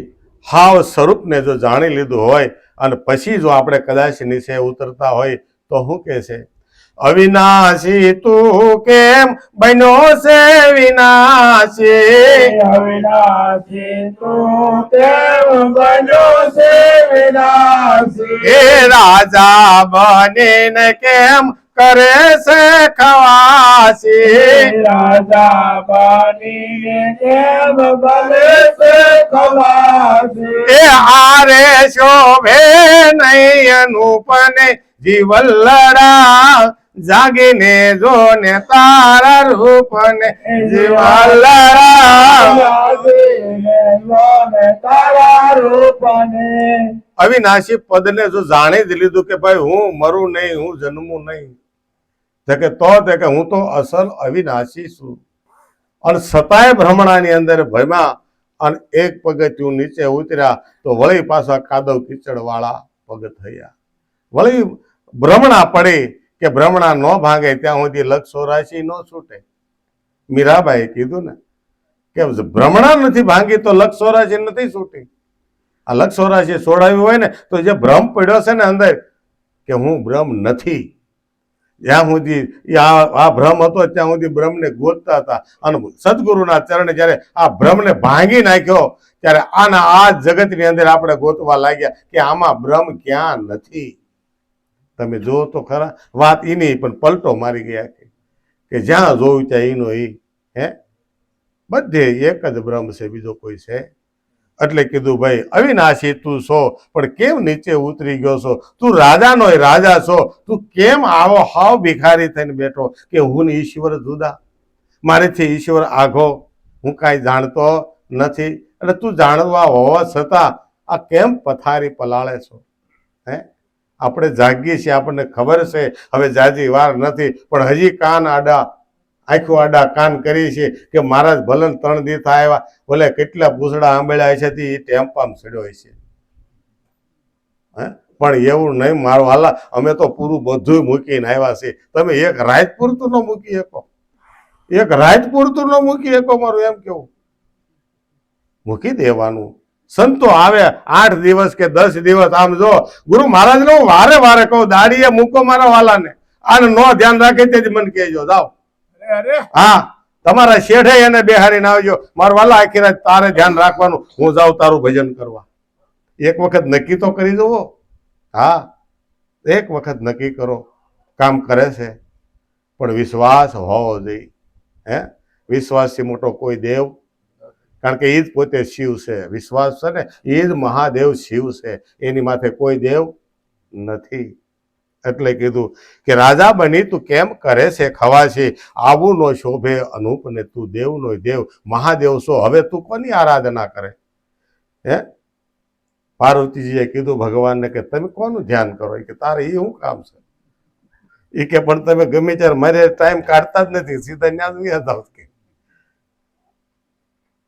હાવ સ્વરૂપને જો જાણી લીધું હોય અને પછી જો આપણે કદાચ નીચે ઉતરતા હોય તો શું કહે છે? અવિનાશી તું કેમ બન્યો છે વિનાશી? અવિનાશી તું કેમ બન્યો છે વિનાશી? એ રાજા બનીને કેમ કરે છે ખવાસી? રાજા બનીને કેમ બને છે ખવાસી? એ આરે શોભે નહીં અનુપને જીવલ્લડા, જાગીને જો ને તારા રૂપને જીવલ્લડા. તારા રૂપને અવિનાશી પદને જો જાણી જ લીધું કે ભાઈ હું મરું નહીં, હું જન્મું નહીં, કે હું તો અસલ અવિનાશી છું. અને સતાય ભ્રમણાની અંદર ભયમાં અને એક પગથિયું નીચે ઉતર્યા તો વળી પાછા કાદવ કીચડ વાળા પગ થયા. વળી ભ્રમણા પડી કે ભ્રમણા ન ભાંગે ત્યાં સુધી 184 ન છૂટે. મીરાબાઈએ કીધું ને કે ભ્રમણા નથી ભાંગી તો 184 નથી છૂટી. આ 184 છોડાવ્યું હોય ને તો જે ભ્રમ પડ્યો છે ને અંદર કે હું બ્રહ્મ નથી, જ્યાં સુધી આ ભ્રમ હતો ત્યાં સુધી બ્રહ્મને ગોતતા હતા. અને સદગુરુના ચરણે જ્યારે આ ભ્રમને ભાંગી નાખ્યો ત્યારે આ જગતની અંદર આપણે ગોતવા લાગ્યા કે આમાં બ્રહ્મ ક્યાં નથી. તમે જુઓ તો ખરા, વાત એની પણ પલટો મારી ગયા કે જ્યાં જોયું ત્યાં એનો એ. હે બધે એક જ બ્રહ્મ છે, બીજો કોઈ છે? એટલે કીધું ભાઈ અવિનાશી તું છો, પણ કેમ નીચે ઉતરી ગયો છો? તું રાજાનો રાજા છો, તું કેમ આવો હાવ ભિખારી થઈને બેઠો કે હું ઈશ્વર જુદા, મારેથી ઈશ્વર આઘો, હું કાંઈ જાણતો નથી. એટલે તું જાણવા હોવા છતાં આ કેમ પથારી પલાળે છો? હે, આપણે જાગીએ છીએ, આપણને ખબર છે હવે જાજી વાર નથી, પણ હજી કાન આડા, આંખો આડા કાન કરી છે કે મહારાજ ભલે 3 દિવસ આવ્યા, ભલે કેટલા પૂછડા આંબળ્યા છે તે ટેમ્પામાં ચડ્યો છે. હે, પણ એવું નહીં મારો હાલા, અમે તો પૂરું બધું મૂકીને આવ્યા છીએ. તમે એક રાત પૂરતું ન મૂકી શકો, એક રાત પૂરતું ન મૂકી શકો, મારું એમ કેવું. મૂકી દેવાનું. સંતો આવે 8 દિવસ કે 10 દિવસ. આમ જો ગુરુ મહારાજ ને હું વારે વારે કહું, દાડીએ મૂકો મારા વાલાને, આને નો ધ્યાન રાખે તેથી મને કહેજો, જાઓ. હા, તમારા શેઠે એને બેહારીને આવજો, મારા વાલા આખી રાત તારે ધ્યાન રાખવાનું, હું જાઉં તારું ભજન કરવા. એક વખત નક્કી તો કરી જુઓ. હા, એક વખત નક્કી કરો. કામ કરે છે, પણ વિશ્વાસ હોવો જોઈએ. હે, વિશ્વાસથી મોટો કોઈ દેવ, કારણ કે એ જ પોતે શિવ છે. વિશ્વાસ છે ને, એ જ મહાદેવ શિવ છે, એની માથે કોઈ દેવ નથી. એટલે કીધું કે રાજા બની તું કેમ કરે છે ખવાશે, આવું નો શોભે અનુપ ને તું દેવ નો દેવ. મહાદેવ છો, હવે તું કોની આરાધના કરે? હે, પાર્વતીજીએ કીધું ભગવાનને કે તમે કોનું ધ્યાન કરો? કે તારે એ શું કામ છે? એ કે પણ તમે ગમે ત્યારે મારે ટાઈમ કાઢતા જ નથી, સીધા ન્યા જ હતા.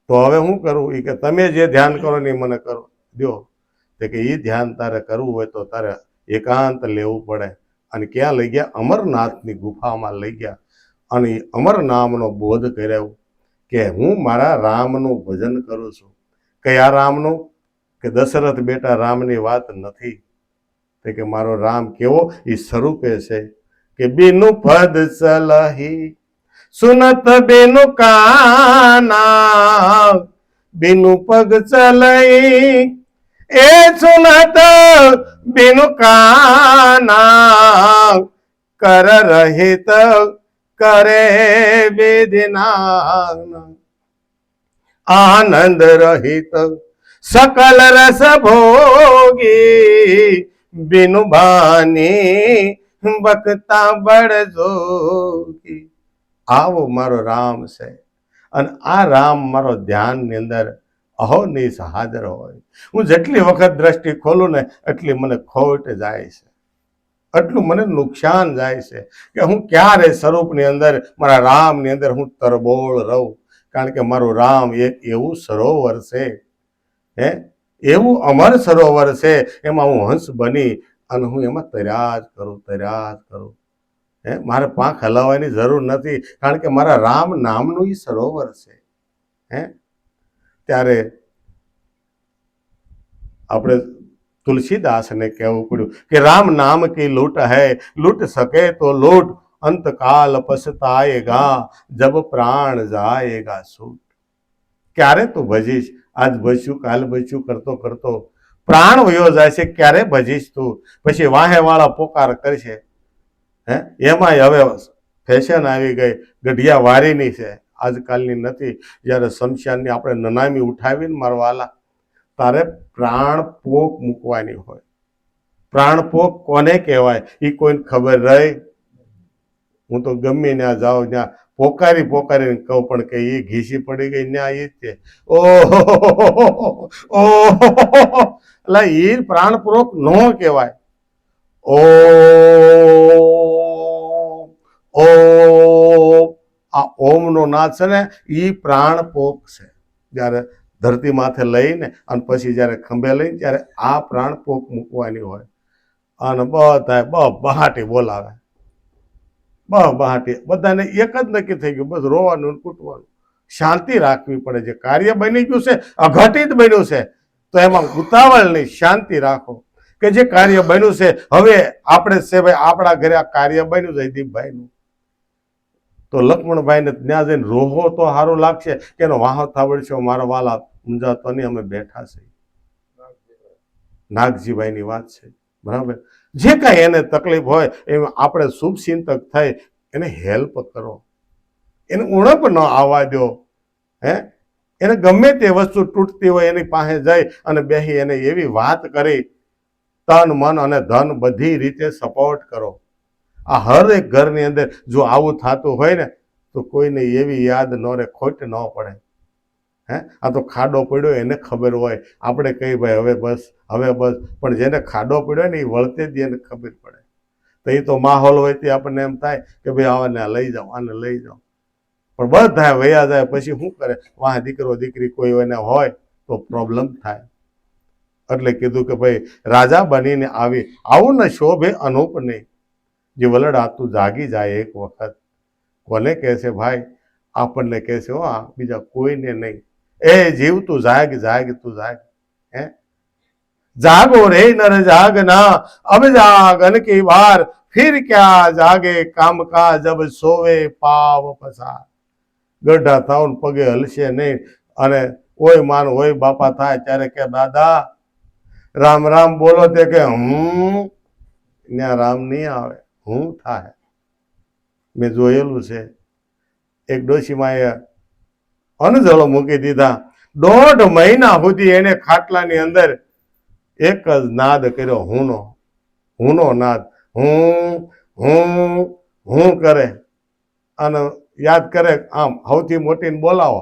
તો હવે શું કરું? એ કે તમે જે ધ્યાન કરો ને એ મને કરો દો. કે એ ધ્યાન તારે કરવું હોય તો તારે એકાંત લેવું પડે. અને ક્યાં લઈ ગયા? અમરનાથની ગુફામાં લઈ ગયા અને અમર નામનો બોધ કર્યો કે હું મારા રામનું ભજન કરું છું. કયા રામનું? કે દશરથ બેટા રામની વાત નથી. કે મારો રામ કેવો? એ સ્વરૂપે છે કે બીનુ પદ સલહી સુનત બેનું કાના, બીનું પગ ચલઈ એ સુનત બીનું કાના, કર રહિત કરે બેદના, આનંદ રહિત सकल रस भोगी, बिनु बानी बकता बड़ जोगी. આવો મારો રામ છે. અને આ રામ મારો ધ્યાનની અંદર અહોનિશ હાજર હોય. હું જેટલી વખત દ્રષ્ટિ ખોલું ને એટલી મને ખોટ જાય છે, એટલું મને નુકસાન જાય છે કે હું ક્યારે સ્વરૂપની અંદર મારા રામની અંદર હું તરબોળ રહું. કારણ કે મારું રામ એક એવું સરોવર છે, હે, એવું અમર સરોવર છે, એમાં હું હંસ બની અને હું એમાં તર્યા જ કરું. હે, મારે પાંખ હલાવવાની જરૂર નથી, કારણ કે મારા રામ નામનું ઈ સરોવર છે. હે, ત્યારે આપણે તુલસીદાસને કહેવું પડ્યું કે રામ નામ કી લૂંટ હૈ, લૂંટ શકે તો લૂંટ, અંતકાલ પછતાએગા, જબ પ્રાણ જાએગા છૂટ. ક્યારે તું ભજીશ? આજ ભજ્યું, કાલ ભજ્યું કરતો કરતો પ્રાણ વયો જાય છે. ક્યારે ભજીશ તું? પછી વાહે વાળા પોકાર કરશે. હે, એમાંય હવે ફેશન આવી ગઈ, ગઢિયા વારીની છે, આજકાલની નથી. જ્યારે શમશાનની આપણે નનામી ઉઠાવીને મારવાલા, તારે પ્રાણ પોક મૂકવાની હોય. પ્રાણ પોક કોને કહેવાય એ કોઈને ખબર રહી? હું તો ગમે ત્યાં જાઉં ત્યાં પોકારીને કહું, પણ કે એ ઘીસી પડી ગઈ ત્યાં એ જ છે. ઓહો, એટલે એ પ્રાણપૂર્વક ન કહેવાય. ઓ આ ઓમનો નાદ છે ને, એ પ્રાણપોક છે. જ્યારે ધરતી માથે લઈને અને પછી જ્યારે ખંભે લઈને ત્યારે આ પ્રાણપોક મૂકવાની હોય. અને બધા બહાટી બોલાવે, બહાટી, બધાને એક જ નક્કી થઈ ગયું, બસ રોવાનું કૂટવાનું. શાંતિ રાખવી પડે. જે કાર્ય બની ગયું છે, અઘટિત બન્યું છે, તો એમાં ઉતાવળ નહીં, શાંતિ રાખો. કે જે કાર્ય બન્યું છે, હવે આપણે છે ભાઈ, આપણા ઘરે આ કાર્ય બન્યું છે દીપભાઈનું, તો લક્ષ્મણભાઈને ત્યાં જઈને રોહો તો સારું લાગશે કે એનો વાહો થાવડશો મારા વાલા ઊંઝાતો નહીં, અમે બેઠા છે. નાગજીભાઈની વાત છે, બરાબર. જે કાંઈ એને તકલીફ હોય એમાં આપણે શુભ ચિંતક થઈ એને હેલ્પ કરો, એને ઉણપ ન આવવા દો. હે, એને ગમે તે વસ્તુ તૂટતી હોય એની પાસે જઈ અને બેસી એને એવી વાત કરી, તન મન અને ધન બધી રીતે સપોર્ટ કરો. આ હર એક ઘરની અંદર જો આવું થતું હોય ને, તો કોઈને એવી યાદ ન રહે, ખોટ ન પડે. હે આ તો ખાડો પડ્યો એને ખબર હોય, આપણે કહીએ ભાઈ હવે બસ, પણ જેને ખાડો પડ્યો ને એ વળતે જ એને ખબર પડે. તો એ તો માહોલ હોય તે આપણને એમ થાય કે ભાઈ આને લઈ જાઓ, આને લઈ જાઓ, પણ બધા વયા જાય પછી શું કરે? વાહ દીકરો દીકરી કોઈ એને હોય તો પ્રોબ્લેમ થાય. એટલે કીધું કે ભાઈ રાજા બનીને આવી, આવું ન શોભે અનૂપ નહીં, જે વલડા તું જાગી જાય એક વખત. કોને કહે છે ભાઈ? આપણને કહે છે હો, બીજા કોઈને નહીં. એ જીવ તું જાગ, જાગ તું જાગ. હે जागो रे नर जागना, अब जागन की बार, फिर क्या जागे काम का जब सोवे पाव पसार. ગઢા થાવ પગે હલશે નહીં, અને ઓય માન ઓય બાપા થાય ત્યારે કે દાદા રામ રામ બોલો, તે કે ત્યાં રામ નહીં આવે, હું થાય. મેં જોયેલું છે. એક ડોશીમાએ અનજળો મૂકી દીધા, 1.5 મહિના સુધી એને ખાટલાની અંદર એક જ નાદ કર્યો, હુંનો નાદ. હું કરે અને યાદ કરે. આમ સૌથી મોટીને બોલાવો,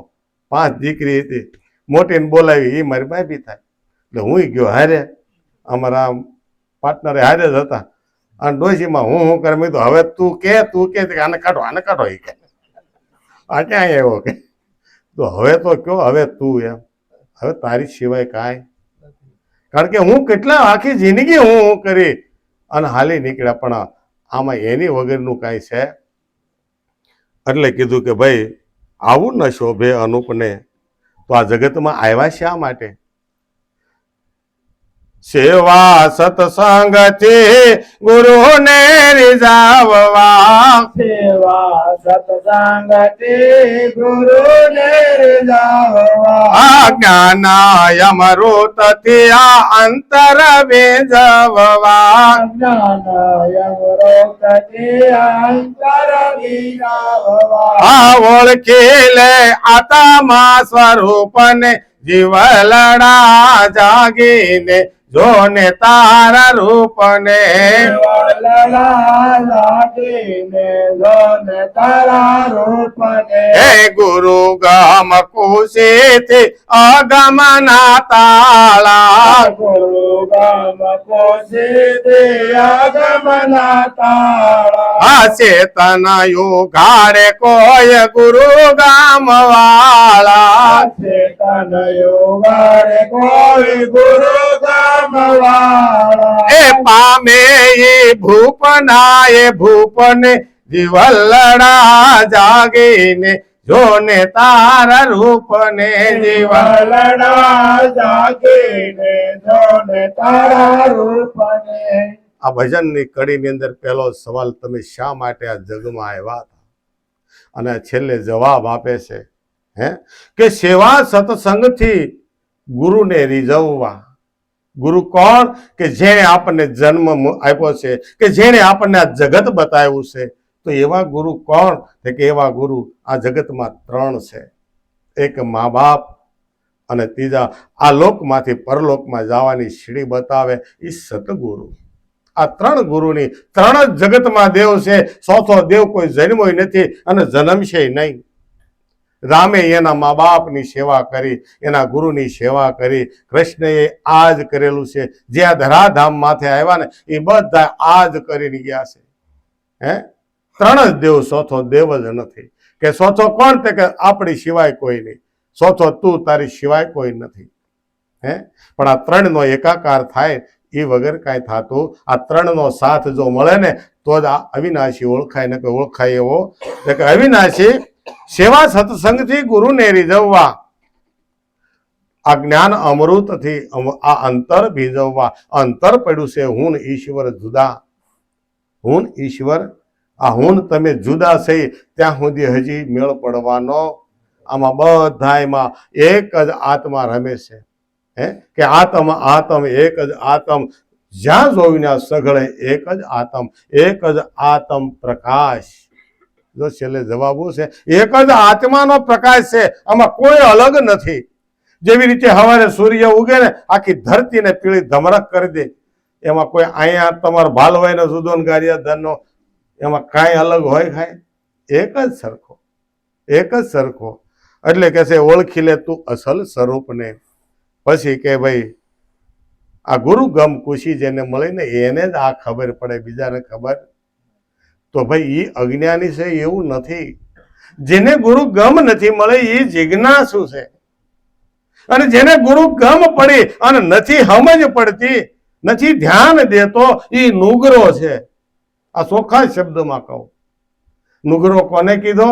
5 દીકરી હતી, મોટીને બોલાવી, એ મારી બાપી થાય. એટલે હું ગયો હારે, અમારા પાર્ટનરે હારે જ હતા. અને ડોશીમાં હું કરે, મેં તો હવે તું કે આને કાઢો, આને કાઢો. એ કે આ ક્યાં આવ્યો કે? તો હવે તો કયો, હવે તું એમ, હવે તારી સિવાય કાંઈ. કારણ કે હું કેટલા આખી જિંદગી હું કરી અને હાલી નીકળ્યા, પણ આમાં એની વગરનું કાંઈ છે. એટલે કીધું કે ભાઈ આવું ન શોભે અનુપને, તો આ જગતમાં આવ્યા શા માટે? સેવા સત્સંગથી ગુરુને રીઝાવવા, સેવા સત્સંગથી ગુરુને રીઝાવવા, જ્ઞાન અમૃતથી આ અંતર વેજવવા, જ્ઞાન અમૃતથી અંતર રીઝાવવા, ઓળખી લે આત્મા સ્વરૂપને, જીવલડા જાગીને જોને તારા રૂપને, હે ગુરુ ગમ કુશીથી અગમના તાળા, ગુરુ ગમ કુશીથી અગમના તાળા, ચેતન યુગાડે કોઈ ગુરુ ગામ વાળા, ચેતન યુગાડે કોઈ ગુરુ ગામ વાળા, એ પામે એ ભૂપના એ ભૂપને, જીવલડા જાગીને જોને તારા રૂપને, જીવલડા જાગીને જોને તારા રૂપને. આ ભજનની કડીની અંદર પહેલો સવાલ, તમે શા માટે આ જગમાં આવ્યા હતા? અને છેલ્લે જવાબ આપે છે કે સેવા સત્સંગથી ગુરુને રીઝવવા. ગુરુ કોણ? કે જેણે આપણને જન્મ આપ્યો છે, કે જેણે આપણને આ જગત બતાવ્યું છે. તો એવા ગુરુ કોણ? કે એવા ગુરુ આ જગતમાં 3 છે. એક મા બાપ, અને ત્રીજા આ લોકમાંથી પરલોકમાં જવાની સીડી બતાવે એ સતગુરુ. આ 3 ગુરુની 3 જ જગતમાં દેવ છે. ચોથો દેવ કોઈ જન્મોય નથી અને જન્મશે નહીં. રામે એના મા બાપની સેવા કરી, એના ગુરુની સેવા કરી. કૃષ્ણએ આ જ કરેલું છે. જે આ ધરાધામ માથે આવ્યા ને એ બધા આ જ કરીને ગયા છે. 3 જ દેવ, ચોથો દેવ જ નથી. કે ચોથો કોણ? તે કે આપણી સિવાય કોઈ નહીં. ચોથો તું, તારી સિવાય કોઈ નથી. પણ આ 3નો એકાકાર થાય એ વગર કાંઈ થતું. આ 3નો સાથ જો મળે ને તો જ આ અવિનાશી ઓળખાય. ને કે ઓળખાય એવો કે અવિનાશી સેવા સત્સંગથી ગુરુને રીઝવવા, આ જ્ઞાન અમૃતથી આ અંતર ભીજવવા. અંતર પડ્યું છે હું ઈશ્વર જુદા. હું ઈશ્વર, આ હું તમે જુદા થઈ ત્યાં સુધી હજી મેળ પડવાનો. આમાં બધામાં એક જ આત્મા રમે છે. કે આત્મ એક જ આત્મ, જ્યાં જોઈને સઘળે એક જ આત્મ, એક જ આત્મ પ્રકાશ. જો છેલ્લે જવાબો છે એક જ આત્માનો પ્રકાશ છે, આમાં કોઈ અલગ નથી. જેવી રીતે સવારે સૂર્ય ઉગે ને આખી ધરતીને પીળી ધમરક કરી દે, એમાં કોઈ અહીંયા તમારો ભાલવાઈનો જુદો ને ગારિયાધનનો એમાં કાંઈ અલગ હોય? ખાય એક જ સરખો, એક જ સરખો. એટલે કે છે ઓળખી લે તું અસલ સ્વરૂપને. પછી કે ભાઈ આ ગુરુ ગમ ખુશી જેને મળી ને એને જ આ ખબર પડે, બીજાને ખબર. તો ભાઈ એ અજ્ઞાની છે એવું નથી. જેને ગુરુ ગમ નથી મળે એ જિજ્ઞાસુ છે. અને જેને ગુરુ ગમ પડી અને નથી સમજ પડતી, નથી ધ્યાન દેતો, એ નુગરો છે. આ ચોખ્ખા શબ્દમાં કહું. નુગરો કોને કીધો?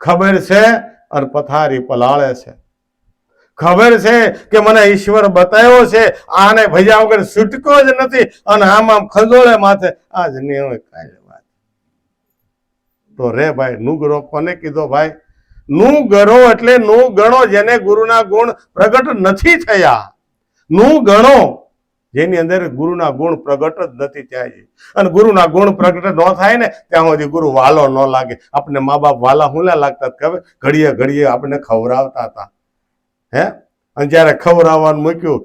ખબર છે અને પથારી પલાળે છે. ખબર છે કે મને ઈશ્વર બતાવ્યો છે, આને ભજ્યા વગર છૂટકો જ નથી, અને આમ ખંજોળે માથે આજ ને હોય કાંઈ વાત. તો રે ભાઈ, નુગરો કોને કીધો ભાઈ? નું ગણો એટલે નું ગણો જેને ગુરુના ગુણ પ્રગટ નથી થયા. નું ગણો જેની અંદર ગુરુના ગુણ પ્રગટ જ નથી થયા. અને ગુરુના ગુણ પ્રગટ ન થાય ને ત્યાં સુધી ગુરુ વાલો ન લાગે. આપણે મા બાપ વાલા હું લાગતા ખબર? ઘડીએ ઘડીએ આપણે ખવડાવતા હતા. હે? અને જયારે ખવડાવવાનું મૂક્યું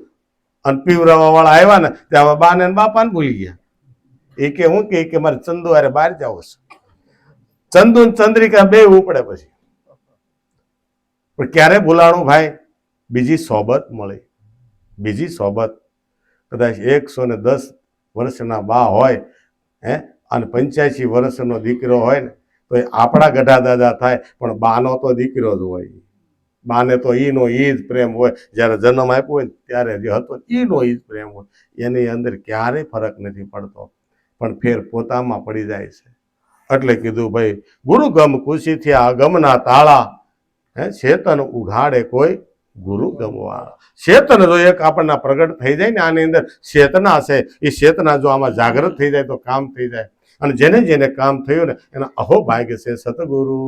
અને પીવરાવા વાળા આવ્યા ને ત્યાં બાને બાપાને ભૂલી ગયા. એ કે હું કે મારે ચંદુ હારે બહાર જવું છે. ચંદુ ને ચંદ્રિકા બે ઉપડે પછી. પણ ક્યારે ભૂલાણું ભાઈ? બીજી સોબત મળી. બીજી સોબત. કદાચ 110 વર્ષના બા હોય, હે, અને 85 વર્ષનો દીકરો હોય ને તો એ આપણા ગઢા દાદા થાય, પણ બાનો તો દીકરો જ હોય. બાને તો ઈનો ઈ જ પ્રેમ હોય. જ્યારે જન્મ આપ્યો હોય ને ત્યારે જે હતો ઈનો ઈ જ પ્રેમ હોય. એની અંદર ક્યારેય ફરક નથી પડતો, પણ ફેર પોતામાં પડી જાય છે. એટલે કીધું ભાઈ, ગુરુ ગમ ખુશીથી આ ગમના તાળા, હે, ચેતન ઉઘાડે કોઈ ગુરુ ગમવાળા. ચેતન જો એક આપણને પ્રગટ થઈ જાય ને, આની અંદર ચેતના છે, એ ચેતના જો આમાં જાગૃત થઈ જાય તો કામ થઈ જાય. અને જેને જેને કામ થયું ને એના અહો ભાગ્ય છે સતગુરુ.